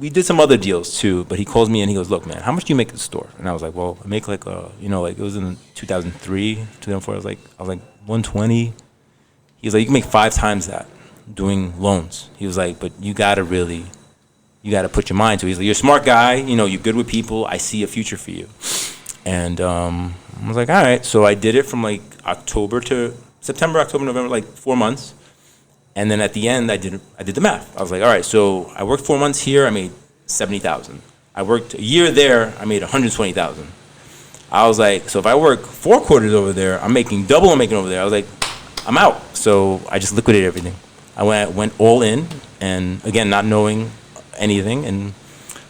did some other deals too, but he calls me and he goes, look, man, how much do you make at the store? And I was like, well, I make like, like it was in 2003, 2004. I was like 120. He was like, you can make 5 times that doing loans. He was like, but you got to put your mind to it. He's like, you're a smart guy. You're good with people. I see a future for you. And I was like, all right. So I did it from like September, October, November, like 4 months. And then at the end, I did the math. I was like, all right, so I worked 4 months here, I made $70,000. I worked a year there, I made $120,000. I was like, so if I work 4 quarters over there, I'm making double I'm making over there. I was like, I'm out. So I just liquidated everything. I went all in, and again, not knowing anything, and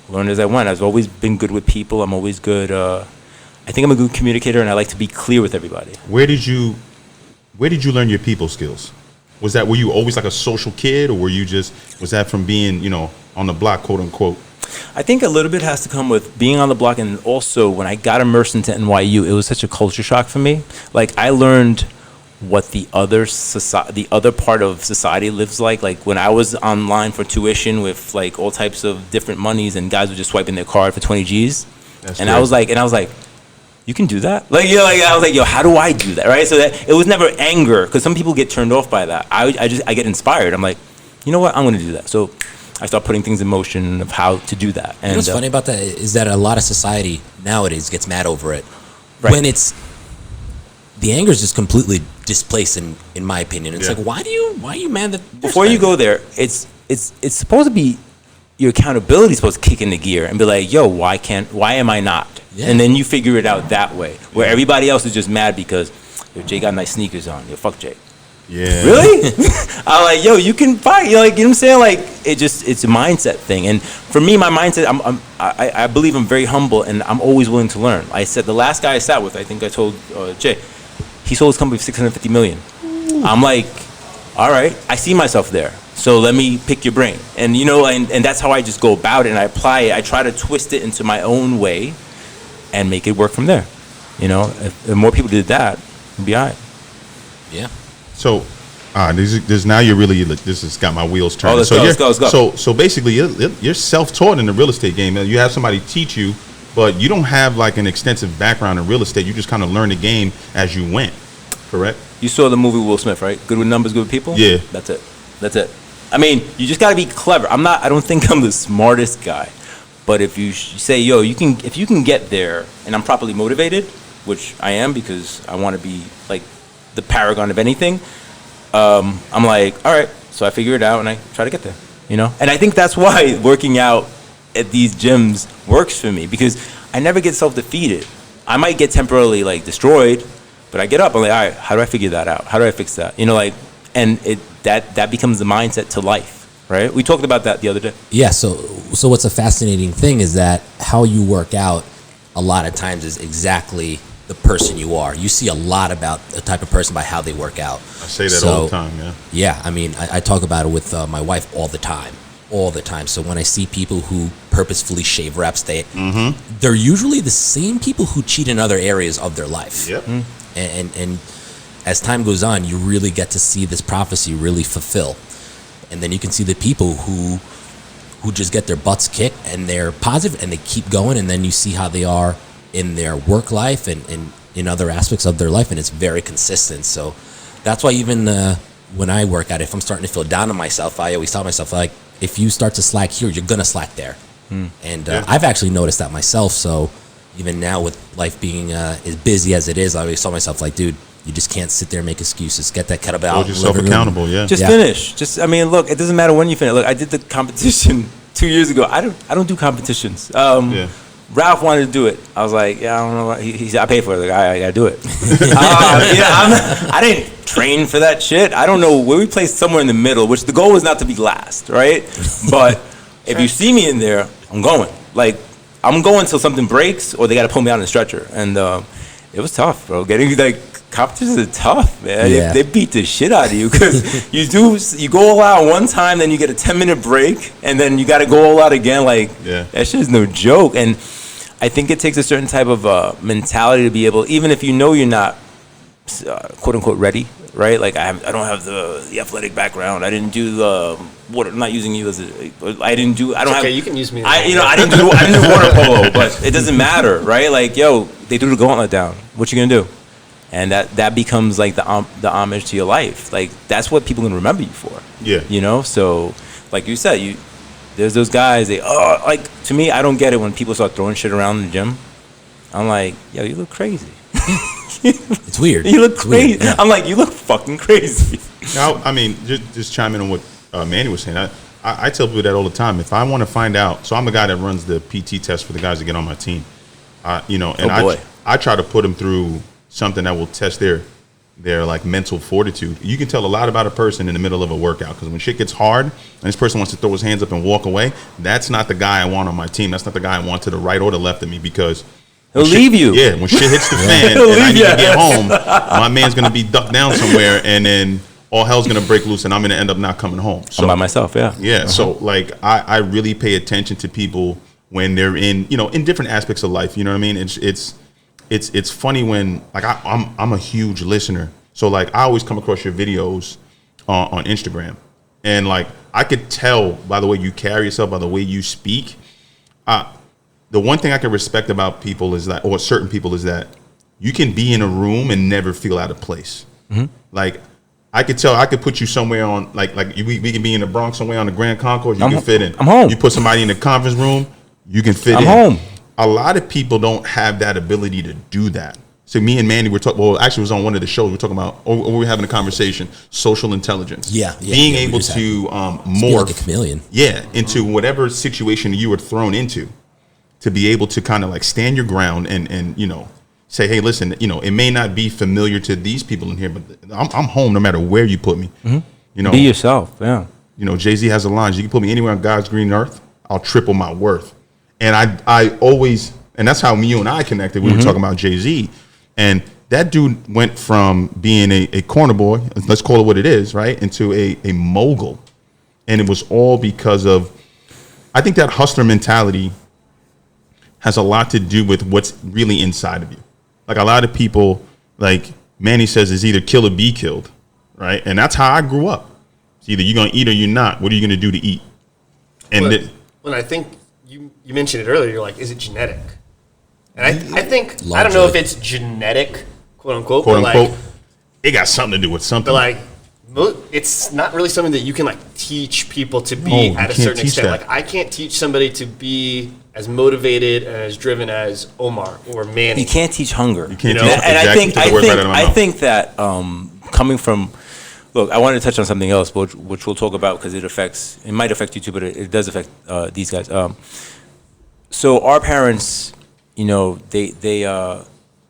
learned as I went. I've always been good with people. I'm always good. I think I'm a good communicator, and I like to be clear with everybody. Where did you learn your people skills? Were you always like a social kid, or was that from being, on the block, quote unquote? I think a little bit has to come with being on the block, and also when I got immersed into NYU, it was such a culture shock for me. Like, I learned what the other part of society lives like. Like, when I was online for tuition with like all types of different monies, and guys were just swiping their card for 20 G's. That's and great. I was like, you can do that? Like, I was like, yo, how do I do that, right? So that it was never anger, because some people get turned off by that. I get inspired. I'm like, you know what? I'm going to do that. So I start putting things in motion of how to do that. And what's funny about that is that a lot of society nowadays gets mad over it. Right. When the anger is just completely displaced, in my opinion. It's like, why are you mad that? Before you go there, it's supposed to be, your accountability is supposed to kick into gear and be like, yo, why am I not? Yeah. And then you figure it out that way, where everybody else is just mad because, yo, Jay got nice sneakers on. Yo, fuck Jay. Yeah. Really? I'm like, yo, you can fight. You know what I'm saying? Like, it's a mindset thing. And for me, my mindset, I believe I'm very humble, and I'm always willing to learn. I said, the last guy I sat with, I think I told Jay, he sold his company for $650 million. Ooh. I'm like, all right, I see myself there. So let me pick your brain. And, and that's how I just go about it, and I apply it. I try to twist it into my own way and make it work from there. If more people did that, it'd be all right. Yeah. So, this now you're really, this has got my wheels turning. Let's go. So basically, you're self-taught in the real estate game. You have somebody teach you, but you don't have like an extensive background in real estate. You just kind of learn the game as you went. Correct? You saw the movie Will Smith, right? Good with numbers, good with people? Yeah. That's it. I mean, you just got to be clever. I don't think I'm the smartest guy. But if you say, yo, if you can get there, and I'm properly motivated, which I am because I want to be like the paragon of anything, I'm like, all right. So I figure it out and I try to get there, And I think that's why working out at these gyms works for me, because I never get self-defeated. I might get temporarily like destroyed, but I get up. I'm like, all right, how do I figure that out? How do I fix that? And that becomes the mindset to life. Right? We talked about that the other day. Yeah. So what's a fascinating thing is that how you work out a lot of times is exactly the person you are. You see a lot about the type of person by how they work out. I say that all the time. Yeah. Yeah. I mean, I talk about it with my wife all the time. all the time. So when I see people who purposefully shave reps, they're usually the same people who cheat in other areas of their life. Yep. And as time goes on, you really get to see this prophecy really fulfill. And then you can see the people who just get their butts kicked and they're positive and they keep going, and then you see how they are in their work life and in other aspects of their life, and it's very consistent. So that's why even when I work out, if I'm starting to feel down on myself, I always tell myself, like, if you start to slack here, you're gonna slack there. And I've actually noticed that myself. So even now with life being as busy as it is, I always tell myself, like, dude, you just can't sit there and make excuses. Get that kettlebell out. Hold yourself accountable. Just finish. I mean, look, it doesn't matter when you finish. Look, I did the competition 2 years ago. I don't do competitions. Ralph wanted to do it. I was like, yeah, I don't know. He said, I paid for it. Like, I gotta do it. I didn't train for that shit. I don't know where we placed somewhere in the middle, which the goal was not to be last, right? But if you see me in there, I'm going. Like, I'm going until something breaks or they gotta pull me out on the stretcher. And it was tough, bro. Getting like competitions are tough, man. Yeah. They beat the shit out of you because you go all out one time, then you get a 10-minute break, and then you got to go all out again. Like that shit is no joke. And I think it takes a certain type of mentality to be able, even if you know you're not quote unquote ready, right? Like I don't have the athletic background. I didn't do water. I'm not using you as I didn't do. I don't have. Okay, you can use me. I didn't do water polo, but it doesn't matter, right? Like, yo, they threw the gauntlet down. What you gonna do? And that becomes like the homage to your life. Like that's what people can remember you for. Yeah. You know. So, like you said, there's those guys. Like to me, I don't get it when people start throwing shit around in the gym. I'm like, yo, you look crazy. It's weird. You look crazy. Weird, yeah. I'm like, you look fucking crazy. Now, I mean, just chime in on what Manny was saying. I tell people that all the time. If I want to find out, so I'm the guy that runs the PT test for the guys that get on my team. I try to put them through something that will test their like mental fortitude. You can tell a lot about a person in the middle of a workout, because when shit gets hard and this person wants to throw his hands up and walk away, that's not the guy I want on my team. That's not the guy I want to the right or the left of me, because he'll leave you. Yeah, when shit hits the fan and I need to get home, my man's gonna be ducked down somewhere, and then all hell's gonna break loose, and I'm gonna end up not coming home. So, I'm by myself. Yeah. So like I really pay attention to people when they're in different aspects of life. You know what I mean? It's funny when, like, I'm a huge listener, so like I always come across your videos on Instagram, and like I could tell by the way you carry yourself, by the way you speak. The one thing I can respect about people is that, or certain people, is that you can be in a room and never feel out of place. Mm-hmm. Like I could tell, I could put you somewhere on we can be in the Bronx somewhere on the Grand Concourse, you can fit in. I'm home. You put somebody in the conference room, you can fit in. I'm home. A lot of people don't have that ability to do that. So me and Manny were talking. Well, actually, it was on one of the shows. We were talking about, or we were having a conversation. Social intelligence. Being able to morph like a chameleon. Into whatever situation you were thrown into, to be able to kind of like stand your ground and say, hey, listen, it may not be familiar to these people in here, but I'm home no matter where you put me. Mm-hmm. Be yourself. Yeah. Jay-Z has a line: you can put me anywhere on God's green earth, I'll triple my worth. And I always, and that's how you and I connected. We were talking about Jay-Z, and that dude went from being a corner boy, let's call it what it is, right, into a mogul. And it was all because of, I think that hustler mentality has a lot to do with what's really inside of you. Like a lot of people, like Manny says, is either kill or be killed, right? And that's how I grew up. It's either you're going to eat or you're not. What are you going to do to eat? And when I think, you mentioned it earlier, you're like, is it genetic? And I think, Largely. I don't know if it's genetic, quote unquote, it got something to do with something. But like, it's not really something that you can like teach people to be at a certain extent. That. Like I can't teach somebody to be as motivated and as driven as Omar or Manny. You can't teach hunger. You can't teach And I think that coming from, look, I wanted to touch on something else, which we'll talk about because it might affect you too, but it does affect these guys. So our parents, they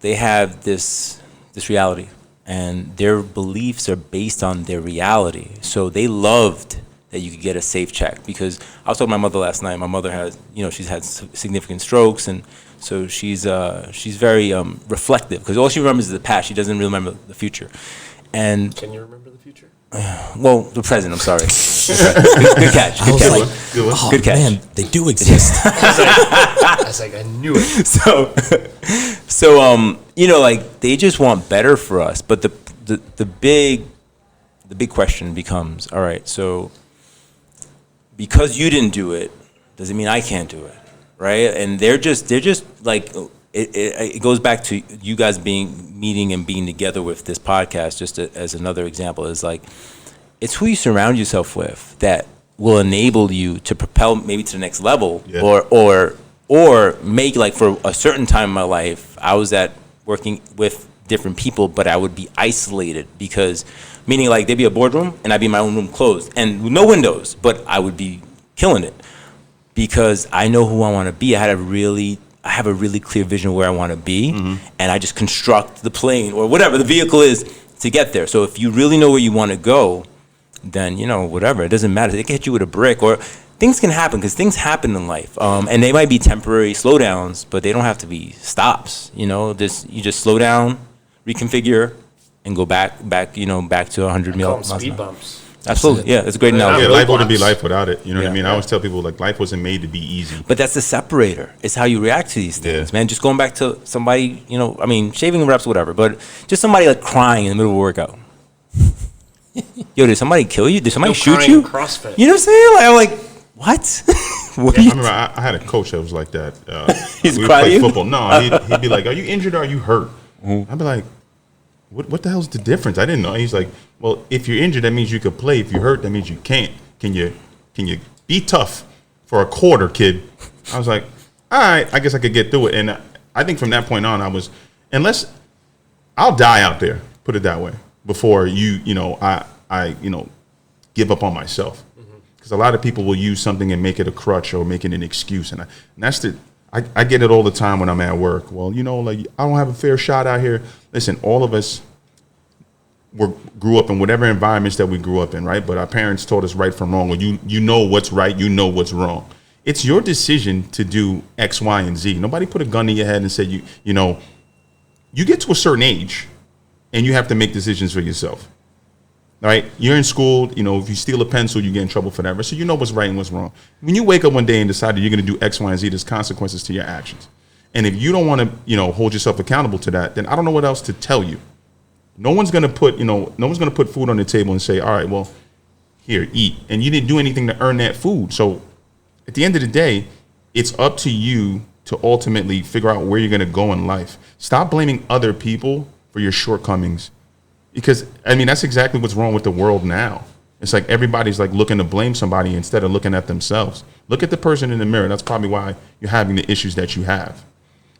have this reality, and their beliefs are based on their reality. So they loved that you could get a safe check, because I was talking to my mother last night. My mother has, she's had significant strokes, and so she's very reflective, because all she remembers is the past. She doesn't really remember the future. And can you remember the future? Well, the present. I'm sorry. Good catch. I was Good like, catch. Good one. oh Good catch. man, they do exist. I was like, I knew it. So you know, like they just want better for us. But the big question becomes, all right, so because you didn't do it, does it mean I can't do it, right? And they're just like it goes back to you guys meeting and being together with this podcast. Just as another example, is like it's who you surround yourself with that will enable you to propel maybe to the next level, Yeah. or make, like, for a certain time in my life, I was working with different people, but I would be isolated because, meaning like there'd be a boardroom and I'd be in my own room closed and no windows, but I would be killing it because I know who I want to be. I have a really clear vision of where I want to be, and I just construct the plane or whatever the vehicle is to get there. So if you really know where you want to go, then, you know, whatever, it doesn't matter. They can hit you with a brick, or things can happen, because things happen in life, and they might be temporary slowdowns, but they don't have to be stops. You know, you just slow down, reconfigure, and go back to 100 Call miles. them speed bumps. Absolutely, yeah, it's a great analogy. Yeah, roadblocks. life wouldn't be life without it. You know what I Yeah. mean? I always tell people, like, life wasn't made to be easy. But that's the separator. It's how you react to these things, Yeah. man. Just going back to somebody, you know, I mean, shaving reps, whatever, but just somebody like crying in the middle of a workout. Yo, did somebody kill you? Did somebody No shoot crying you? in CrossFit. You know what I'm saying? Like, I'm like, what? What I are you? remember I had a coach that was like that. He's we would crying? play football. No, he'd be like, "Are you injured or are you hurt?" I'd be like, "What the hell's the difference?" I didn't know. He's like, "Well, if you're injured, that means you could play. If you're hurt, that means you can't. Can you be tough for a quarter, kid?" I was like, "All right, I guess I could get through it." And I think from that point on, unless I'll die out there, put it that way, before I give up on myself. Because a lot of people will use something and make it a crutch or make it an excuse, and I get it all the time when I'm at work. Well, like, I don't have a fair shot out here. Listen, all of us grew up in whatever environments that we grew up in, right? But our parents taught us right from wrong, or you know what's right, you know what's wrong. It's your decision to do X, Y, and Z. Nobody put a gun to your head and said you get to a certain age, and you have to make decisions for yourself. Right? You're in school, if you steal a pencil, you get in trouble for that. So you know what's right and what's wrong. When you wake up one day and decide that you're going to do X, Y, and Z, there's consequences to your actions. And if you don't want to, hold yourself accountable to that, then I don't know what else to tell you. No one's going to put food on the table and say, all right, well, here, eat. And you didn't do anything to earn that food. So at the end of the day, it's up to you to ultimately figure out where you're going to go in life. Stop blaming other people for your shortcomings. Because, I mean, that's exactly what's wrong with the world now. It's like everybody's like looking to blame somebody instead of looking at themselves. Look at the person in the mirror. That's probably why you're having the issues that you have.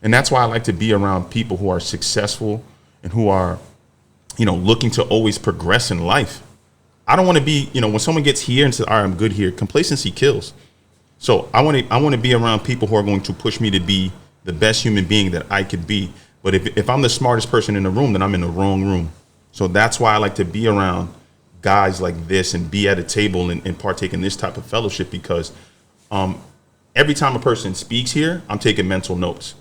And that's why I like to be around people who are successful and who are, looking to always progress in life. I don't want to be, when someone gets here and says, all right, I'm good here, complacency kills. So I want to be around people who are going to push me to be the best human being that I could be. But if I'm the smartest person in the room, then I'm in the wrong room. So that's why I like to be around guys like this and be at a table and partake in this type of fellowship, because every time a person speaks here, I'm taking mental notes.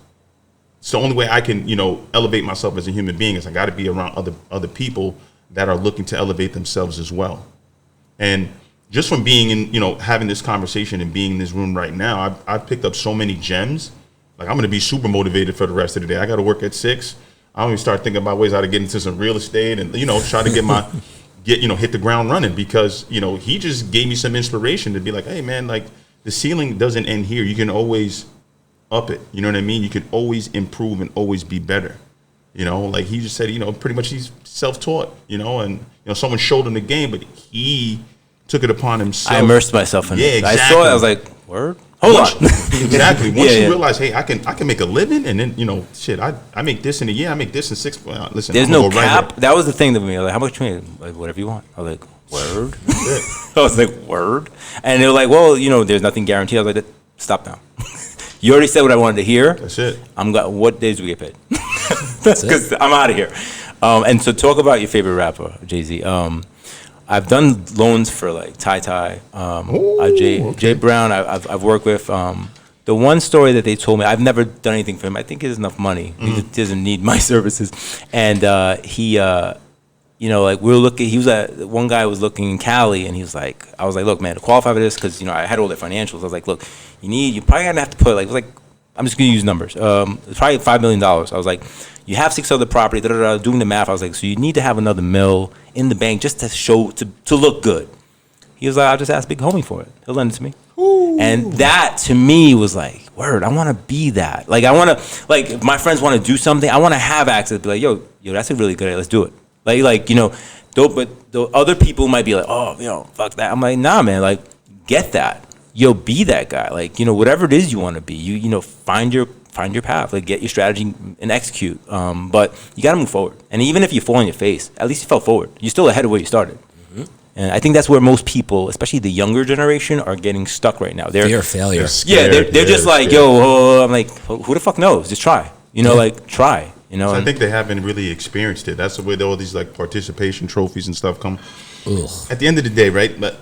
It's the only way I can, elevate myself as a human being is I got to be around other people that are looking to elevate themselves as well. And just from being in, having this conversation and being in this room right now, I've picked up so many gems. Like, I'm going to be super motivated for the rest of the day. I got to work at 6. I don't even start thinking about ways how to get into some real estate and, try to hit the ground running, because, he just gave me some inspiration to be like, hey, man, like, the ceiling doesn't end here. You can always up it. You know what I mean? You can always improve and always be better. Like he just said, pretty much he's self-taught, and, someone showed him the game, but he took it upon himself. I immersed myself in it. Exactly. I saw it. I was like, word? Hold on. Exactly. Once Yeah. you realize, hey, I can make a living, and then shit, I make this in a year, I make this in 6. Listen, There's I'm no gonna go right cap. here. That was the thing to me. Like, how much you make? Like, whatever you want. I was like, word. I was like, word. And they were like, well, there's nothing guaranteed. I was like, stop now. You already said what I wanted to hear. That's it. What days do we get paid? That's it. Because I'm out of here. And so talk about your favorite rapper, Jay-Z. I've done loans for like Ty, Jay Brown. I've worked with. The one story that they told me, I've never done anything for him. I think he has enough money. He just doesn't need my services. And he you know, like we were looking, one guy was looking in Cali, and he was like, I was like, look, man, to qualify for this, because, you know, I had all the financials. I was like, look, you probably gonna have to put, like, it was like, I'm just gonna use numbers. It's probably $5 million. I was like, you have 6 other property, doing the math. I was like, so you need to have another mill in the bank just to show, to look good. He was like, I'll just ask Big Homie for it. He'll lend it to me. Ooh. And that to me was like, word, I want to be that. Like, I want to, like, if my friends want to do something, I want to have access to be like, yo, that's a really good idea. Let's do it. Like, you know, but the other people might be like, oh, you know, fuck that. I'm like, nah, man, like, get that. Yo, be that guy. Like, you know, whatever it is you want to be, you know, find your path, like, get your strategy and execute. But you got to move forward. And even if you fall on your face, at least you fell forward. You're still ahead of where you started. And I think that's where most people, especially the younger generation, are getting stuck right now. Fear of failure. They're just like, yo, I'm like, who the fuck knows? Just try. You know, like, try. You know, so I think they haven't really experienced it. That's the way all these like participation trophies and stuff come. Ugh. At the end of the day, right? But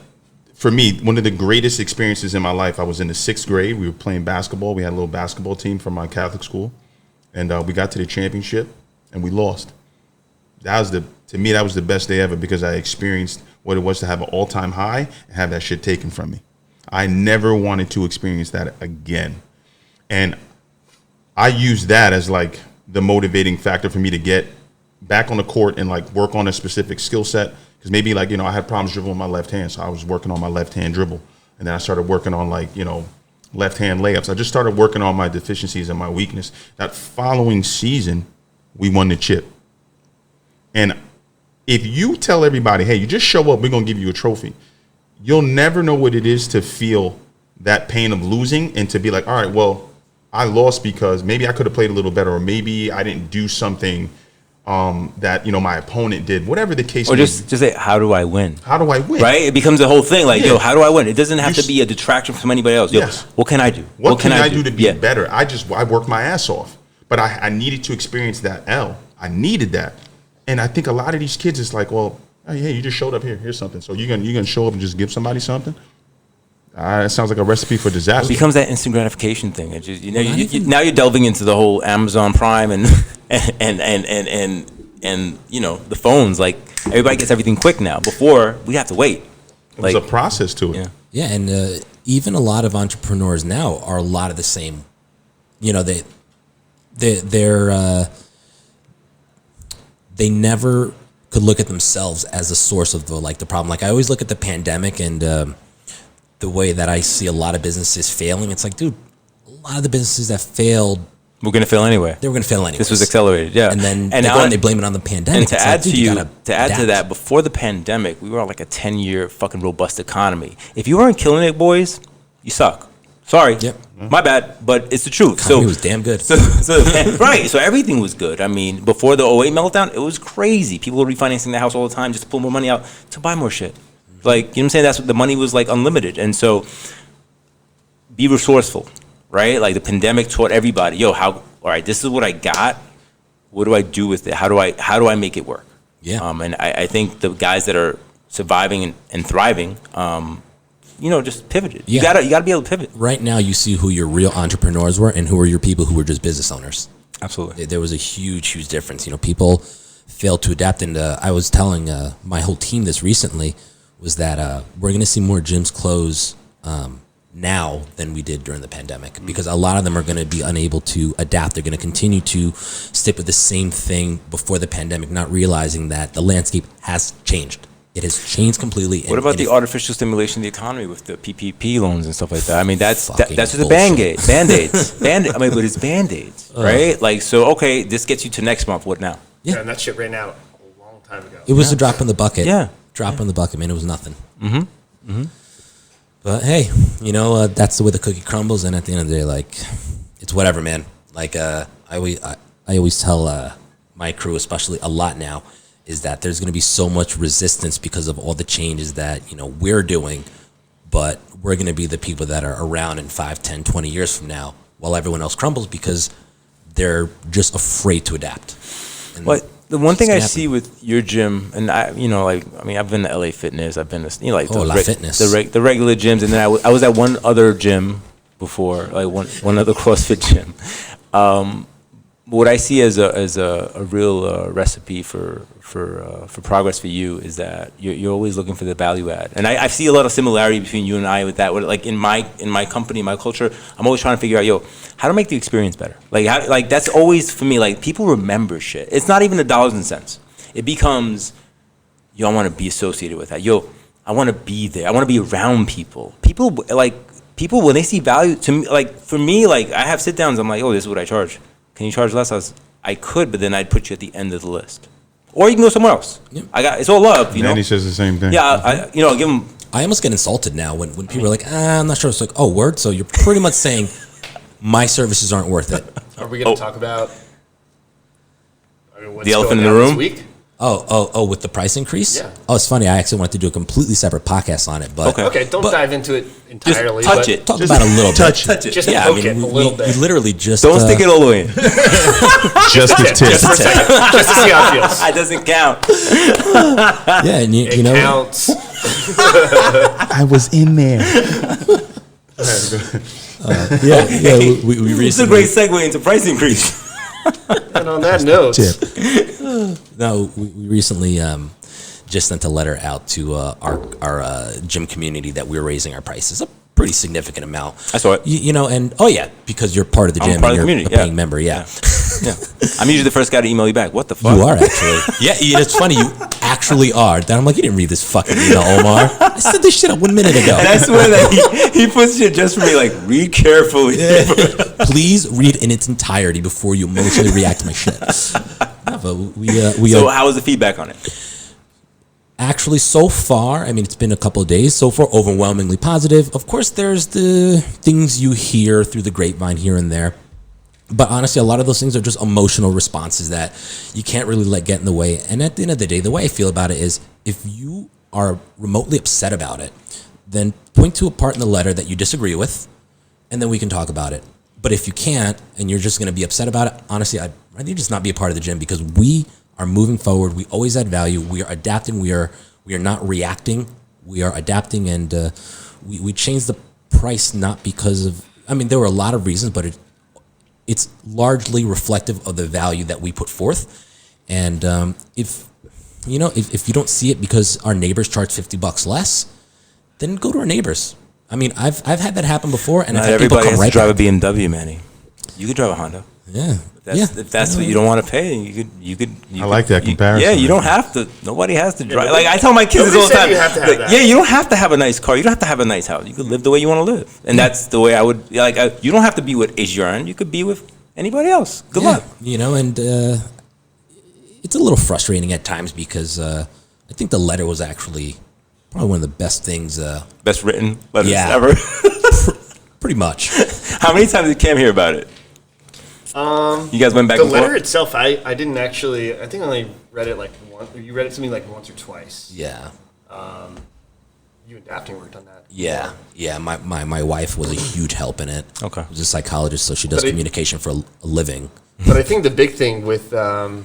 for me, one of the greatest experiences in my life, I was in the 6th grade. We were playing basketball. We had a little basketball team from my Catholic school, and we got to the championship, and we lost. To me, that was the best day ever, because I experienced what it was to have an all-time high and have that shit taken from me. I never wanted to experience that again. And I used that as like the motivating factor for me to get back on the court and like work on a specific skill set. Because maybe, like, you know, I had problems dribbling my left hand, so I was working on my left-hand dribble. And then I started working on, like, you know, left-hand layups. I just started working on my deficiencies and my weakness. That following season, we won the chip. And if you tell everybody, hey, you just show up, we're going to give you a trophy, you'll never know what it is to feel that pain of losing and to be like, all right, well, I lost because maybe I could have played a little better, or maybe I didn't do something that, you know, my opponent did, whatever the case. Or just say, how do I win? How do I win? Right? It becomes a whole thing. Like, yo, how do I win? It doesn't have to be a detraction from anybody else. Yo, yes. What can I do? What can I do to be better? I worked my ass off, but I needed to experience that L. I needed that. And I think a lot of these kids, it's like, well, hey, you just showed up here. Here's something. So you're gonna show up and just give somebody something? It sounds like a recipe for disaster. It becomes that instant gratification thing. It just, you know, now you're delving into the whole Amazon Prime and you know, the phones. Like, everybody gets everything quick now. Before, we have to wait. There's a process to it. Yeah, and even a lot of entrepreneurs now are a lot of the same. You know, they never could look at themselves as a source of the problem. Like, I always look at the pandemic and the way that I see a lot of businesses failing. It's like, dude, a lot of the businesses that failed, we're going to fail anyway. They were going to fail anyway. This was accelerated, yeah. And then they blame it on the pandemic. And to add to that, before the pandemic, we were on like a 10-year fucking robust economy. If you weren't killing it, boys, you suck. Sorry. Yep. My bad, but it's the truth. Economy was damn good. Right. So everything was good. I mean, before the 08 meltdown, it was crazy. People were refinancing their house all the time just to pull more money out to buy more shit. Like, you know what I'm saying? That's what the money was like, unlimited. And so be resourceful, right? Like, the pandemic taught everybody, yo, all right, this is what I got. What do I do with it? How do I make it work? Yeah. And I think the guys that are surviving and thriving, you know, just pivoted. Yeah. You gotta be able to pivot. Right now, you see who your real entrepreneurs were and who are your people who were just business owners. Absolutely. There was a huge difference. You know, people failed to adapt. And I was telling my whole team this recently, was that we're going to see more gyms close now than we did during the pandemic, because a lot of them are going to be unable to adapt. They're going to continue to stick with the same thing before the pandemic, not realizing that the landscape has changed. It has changed completely. What about the artificial stimulation of the economy with the PPP loans and stuff like that? I mean, that's just a bullshit. Band-aids. I mean, but it's Band-aids, right? Like, so, okay, this gets you to next month. What now? Yeah. And that shit ran out a long time ago. It was a drop in the bucket. Yeah. Drop in the bucket, man. It was nothing. But hey, you know, that's the way the cookie crumbles. And at the end of the day, like, it's whatever, man. Like, I always tell my crew, especially a lot now, is that there's going to be so much resistance because of all the changes that, you know, we're doing, but we're going to be the people that are around in 5, 10, 20 years from now while everyone else crumbles because they're just afraid to adapt. And but the one thing I see with your gym, and I've been to LA Fitness, I've been to, you know, like Fitness, the regular gyms, and then I was at one other gym before, like one other CrossFit gym. what I see as a real recipe for progress for you is that you're always looking for the value add, and I see a lot of similarity between you and I with that. Like in my company, my culture, I'm always trying to figure out, how to make the experience better. Like that's always for me. Like people remember shit. It's not even the dollars and cents. It becomes, I want to be associated with that. I want to be there. I want to be around people. People when they see value to me, like for me, like I have sit downs. I'm like, this is what I charge. Can you charge less? I could, but then I'd put you at the end of the list, or you can go somewhere else. Yeah. It's all love, Manny says the same thing. Yeah, give him. I almost get insulted now when people are like, I'm not sure. It's like, word. So you're pretty much saying my services aren't worth it. Are we going to talk about what's the elephant in going the on room? this week? With the price increase? Yeah. Oh, it's funny. I actually wanted to do a completely separate podcast on it, but Okay, don't dive into it entirely. touch but it. Talk about it a little bit. Touch it. Just Yeah, poke it a little bit. We literally just Don't stick it all the way in. Just the Just tip. for a second, just to see how it feels. It doesn't count. Yeah, and It you know, counts. I was in there. we It's a recently. great segue into price increase. And on that note, No, we recently just sent a letter out to our gym community that we're raising our prices a pretty significant amount. I saw it. You know, and because you're part of the gym part of and the you're community, a paying member. Yeah. Yeah, I'm usually the first guy to email you back. What the fuck? You are actually. Yeah, it's funny. You actually are. Then I'm like, you didn't read this fucking email, Omar. I said this shit up 1 minute ago. And I swear that he puts shit just for me. Like, read carefully. Please read in its entirety before you emotionally react to my shit. Yeah, but So, how was the feedback on it? actually, so far, I mean, it's been a couple of days. So far, overwhelmingly positive. Of course, there's the things you hear through the grapevine here and there. But honestly, a lot of those things are just emotional responses that you can't really let get in the way. And at the end of the day, the way I feel about it is if you are remotely upset about it, then point to a part in the letter that you disagree with, and then we can talk about it. But if you can't, and you're just going to be upset about it, honestly, I'd rather just not be a part of the gym because we are moving forward. We always add value. We are adapting. We are not reacting. We are adapting, and we changed the price not because of, I mean, there were a lot of reasons, but it's largely reflective of the value that we put forth. And if you don't see it because our neighbors charge $50 less, then go to our neighbors. I mean, I've had that happen before, and Not I've had people everybody come has right to drive back. a BMW, Manny. You could drive a Honda. Yeah. If that's what you don't want to pay, you could. I like that comparison. Yeah, you don't have to. Nobody has to drive. Like I tell my kids this all the time. You have to have that. Yeah, you don't have to have a nice car. You don't have to have a nice house. You could live the way you want to live, and that's the way I would. You don't have to be with HGRN. You could be with anybody else. Good luck. You know, and it's a little frustrating at times because I think the letter was actually probably one of the best things. Best written letters Yeah. ever. Pretty much. How many times did Cam hear about it? You guys went back the and letter forth? itself, I didn't actually. I think I only read it like once. You read it to me like once or twice. Yeah. You and Daphne worked on that. Yeah. Yeah. My wife was a huge help in it. Okay. She's a psychologist, so she does communication for a living. But I think the big thing with the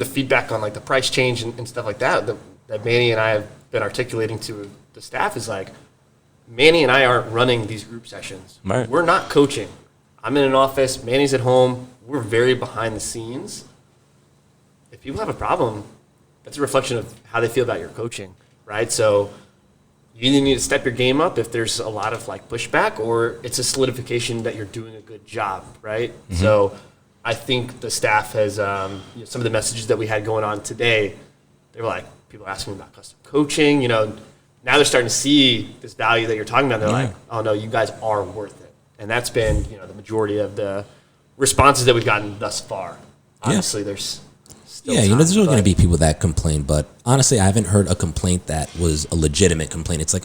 feedback on like the price change and stuff like that Manny and I have been articulating to the staff is like, Manny and I aren't running these group sessions. Right. We're not coaching. I'm in an office. Manny's at home. We're very behind the scenes. If people have a problem, that's a reflection of how they feel about your coaching, right? So you either need to step your game up if there's a lot of like pushback, or it's a solidification that you're doing a good job, right? Mm-hmm. So I think the staff has some of the messages that we had going on today. They were like, people are asking me about custom coaching. Now they're starting to see this value that you're talking about. They're like, oh no, you guys are worth it. And that's been, the majority of the responses that we've gotten thus far. Obviously, there's still time, there's really going to be people that complain, but honestly, I haven't heard a complaint that was a legitimate complaint. It's like,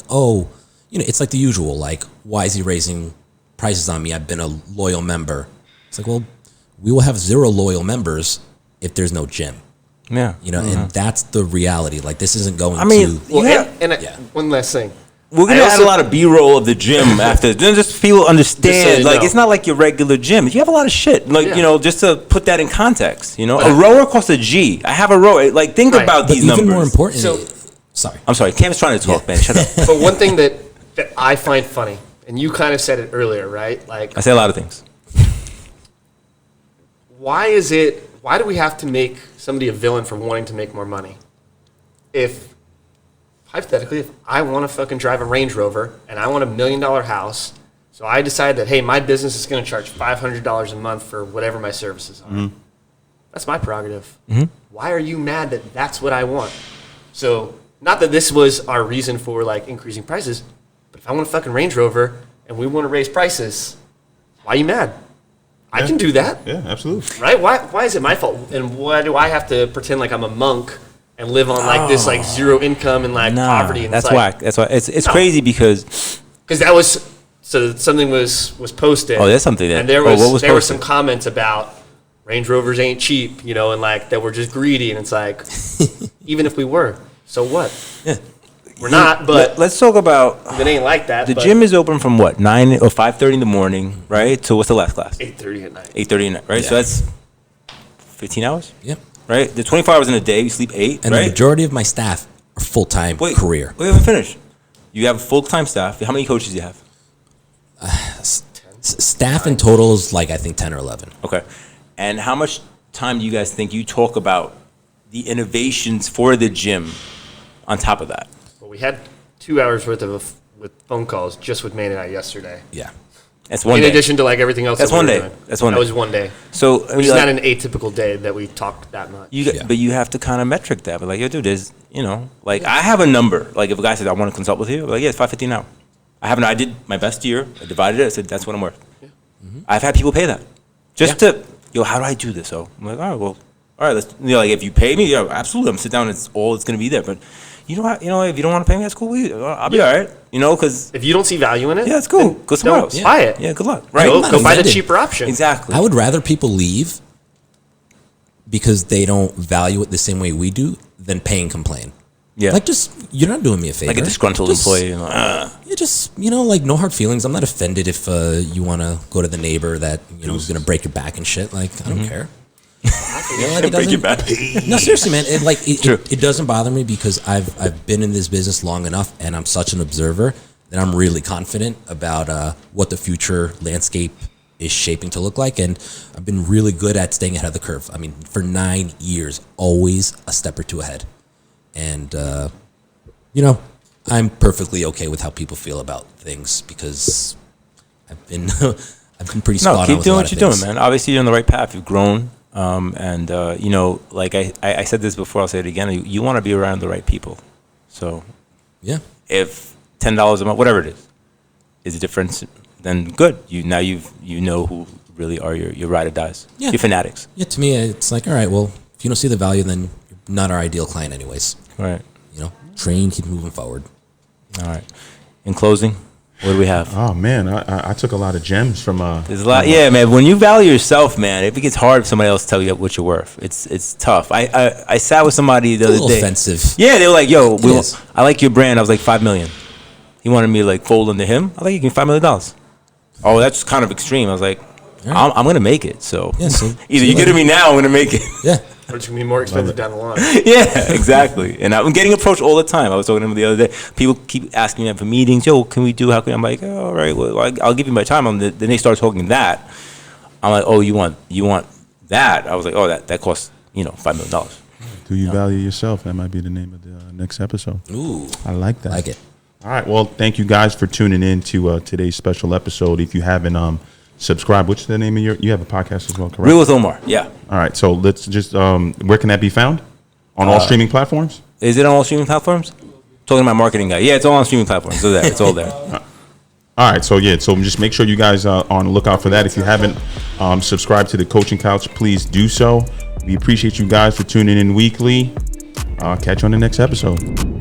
it's like the usual, like, why is he raising prices on me? I've been a loyal member. It's like, well, we will have 0 loyal members if there's no gym. Yeah. And that's the reality. Like, this isn't going one last thing. We're going to add a lot of B-roll of the gym after. Just people understand. Just so it's not like your regular gym. You have a lot of shit. Just to put that in context. A rower costs a G. I have a rower. Like, think about these numbers. Even more important. Sorry. I'm sorry. Cam's trying to talk, man. Shut up. But one thing that I find funny, and you kind of said it earlier, right? Like, I say a lot of things. why do we have to make somebody a villain for wanting to make more money? If, hypothetically, if I want to fucking drive a Range Rover and I want $1 million house, so I decide that, hey, my business is going to charge $500 a month for whatever my services are. That's my prerogative. Why are you mad that that's what I want? So, not that this was our reason for like increasing prices, but if I want a fucking Range Rover and we want to raise prices, why are you mad? I can do that. Yeah, absolutely. Right? Why is it my fault? And why do I have to pretend like I'm a monk and live on like this like zero income and like poverty? And that's it's like, whack. That's why it's crazy because that was something was posted. Oh, there's something there. And there what was there were posted? some comments about Range Rovers ain't cheap, you know, and like that we're just greedy. And it's like, even if we were, so what? Yeah. We're not, but Let's talk about it ain't like that. the gym is open from what 9 or 5:30 in the morning, right? So what's the last class? 8:30 at night. 8:30 at night, right? Yeah. So that's 15 hours, Yep. right? The 24 hours in a day, you sleep 8, And right? the majority of my staff are full-time career. We haven't finished. You have full-time staff. How many coaches do you have? Staff in total is like, I think 10 or 11. Okay. And how much time do you guys think you talk about the innovations for the gym on top of that? Well, we had 2 hours worth of with phone calls just with Manny and I yesterday. Yeah. That's one In day. addition to like everything else. That's that we one were day. doing. That's one That day. was one day. So, I mean, Which is like, not an atypical day that we talked that much. but you have to kind of metric that. But like, yo, dude, there's, you know, like I have a number. Like if a guy says I want to consult with you, I'm like, yeah, it's $5.50 an hour. I did my best year. I divided it. I said that's what I'm worth. Yeah. I've had people pay that just to, yo, how do I do this? So I'm like, all right, well, all right, let's, you know, like if you pay me, yeah, absolutely, I'm sit down. It's all it's gonna be there. But you know, if you don't want to pay me, that's cool. I'll be all right. You know, because If you don't see value in it, yeah, it's cool. then Go somewhere don't else. buy it. Yeah, good luck. Right. Go not buy the offended. cheaper option. Exactly. I would rather people leave because they don't value it the same way we do than pay and complain. Yeah. Like, just, you're not doing me a favor. Like a disgruntled Just- employee. You know, Yeah, just, you know, like, no hard feelings. I'm not offended if you want to go to the neighbor that, you know, is going to break your back and shit. Like, I don't care. You know, like, it break your doesn't- back. No, seriously, man. True. It doesn't bother me because I've been in this business long enough and I'm such an observer that I'm really confident about what the future landscape is shaping to look like. And I've been really good at staying ahead of the curve. I mean, for 9 years, always a step or two ahead. And, you know, I'm perfectly okay with how people feel about things because I've been pretty spot no, on keep with doing a lot what of you're doing, things. man. Obviously, you're on the right path. You've grown. And you know, like I said this before, I'll say it again. You want to be around the right people. So Yeah. if $10 a month, whatever it is a difference, then good. You know who really are your ride or dies. Yeah. Your fanatics. Yeah, to me, it's like, all right, well, if you don't see the value, then you're not our ideal client anyways. All right. You know, train, keep moving forward. All right. In closing, what do we have? Oh man, I took a lot of gems from. There's a lot. Yeah, man. When you value yourself, man, it gets hard for somebody else to tell you what you're worth. It's tough. I sat with somebody the A other little day. offensive. Yeah, they were like, "Yo, is. I like your brand." I was like, $5 million. He wanted me to like fold into him. I was like, "You give me $5 million." Oh, that's kind of extreme. I was like, Right. I'm gonna make it. So Yeah, so- either so you get to me now, I'm gonna make it. Yeah. Or it's going to be more expensive down the line. Yeah, exactly. And I'm getting approached all the time. I was talking to him the other day. People keep asking me for meetings. Yo, can we do? How can I'm like, oh, all right. Well, I'll give you my time. Then they start talking that. I'm like, oh, you want that? I was like, oh, that costs $5 million. Do you value yourself? That might be the name of the next episode. Ooh. I like that. Like it. All right. Well, thank you guys for tuning in to today's special episode. If you haven't subscribed, what's the name of you have a podcast as well, correct? Real with Omar. Yeah. All right. So let's just where can that be found? On all streaming platforms? Is it on all streaming platforms? Talking to my marketing guy. Yeah, it's all on streaming platforms. So there, it's all there. All right, so just make sure you guys are on the lookout for that. If you haven't subscribed to the Coaching Couch, please do so. We appreciate you guys for tuning in weekly. Catch you on the next episode.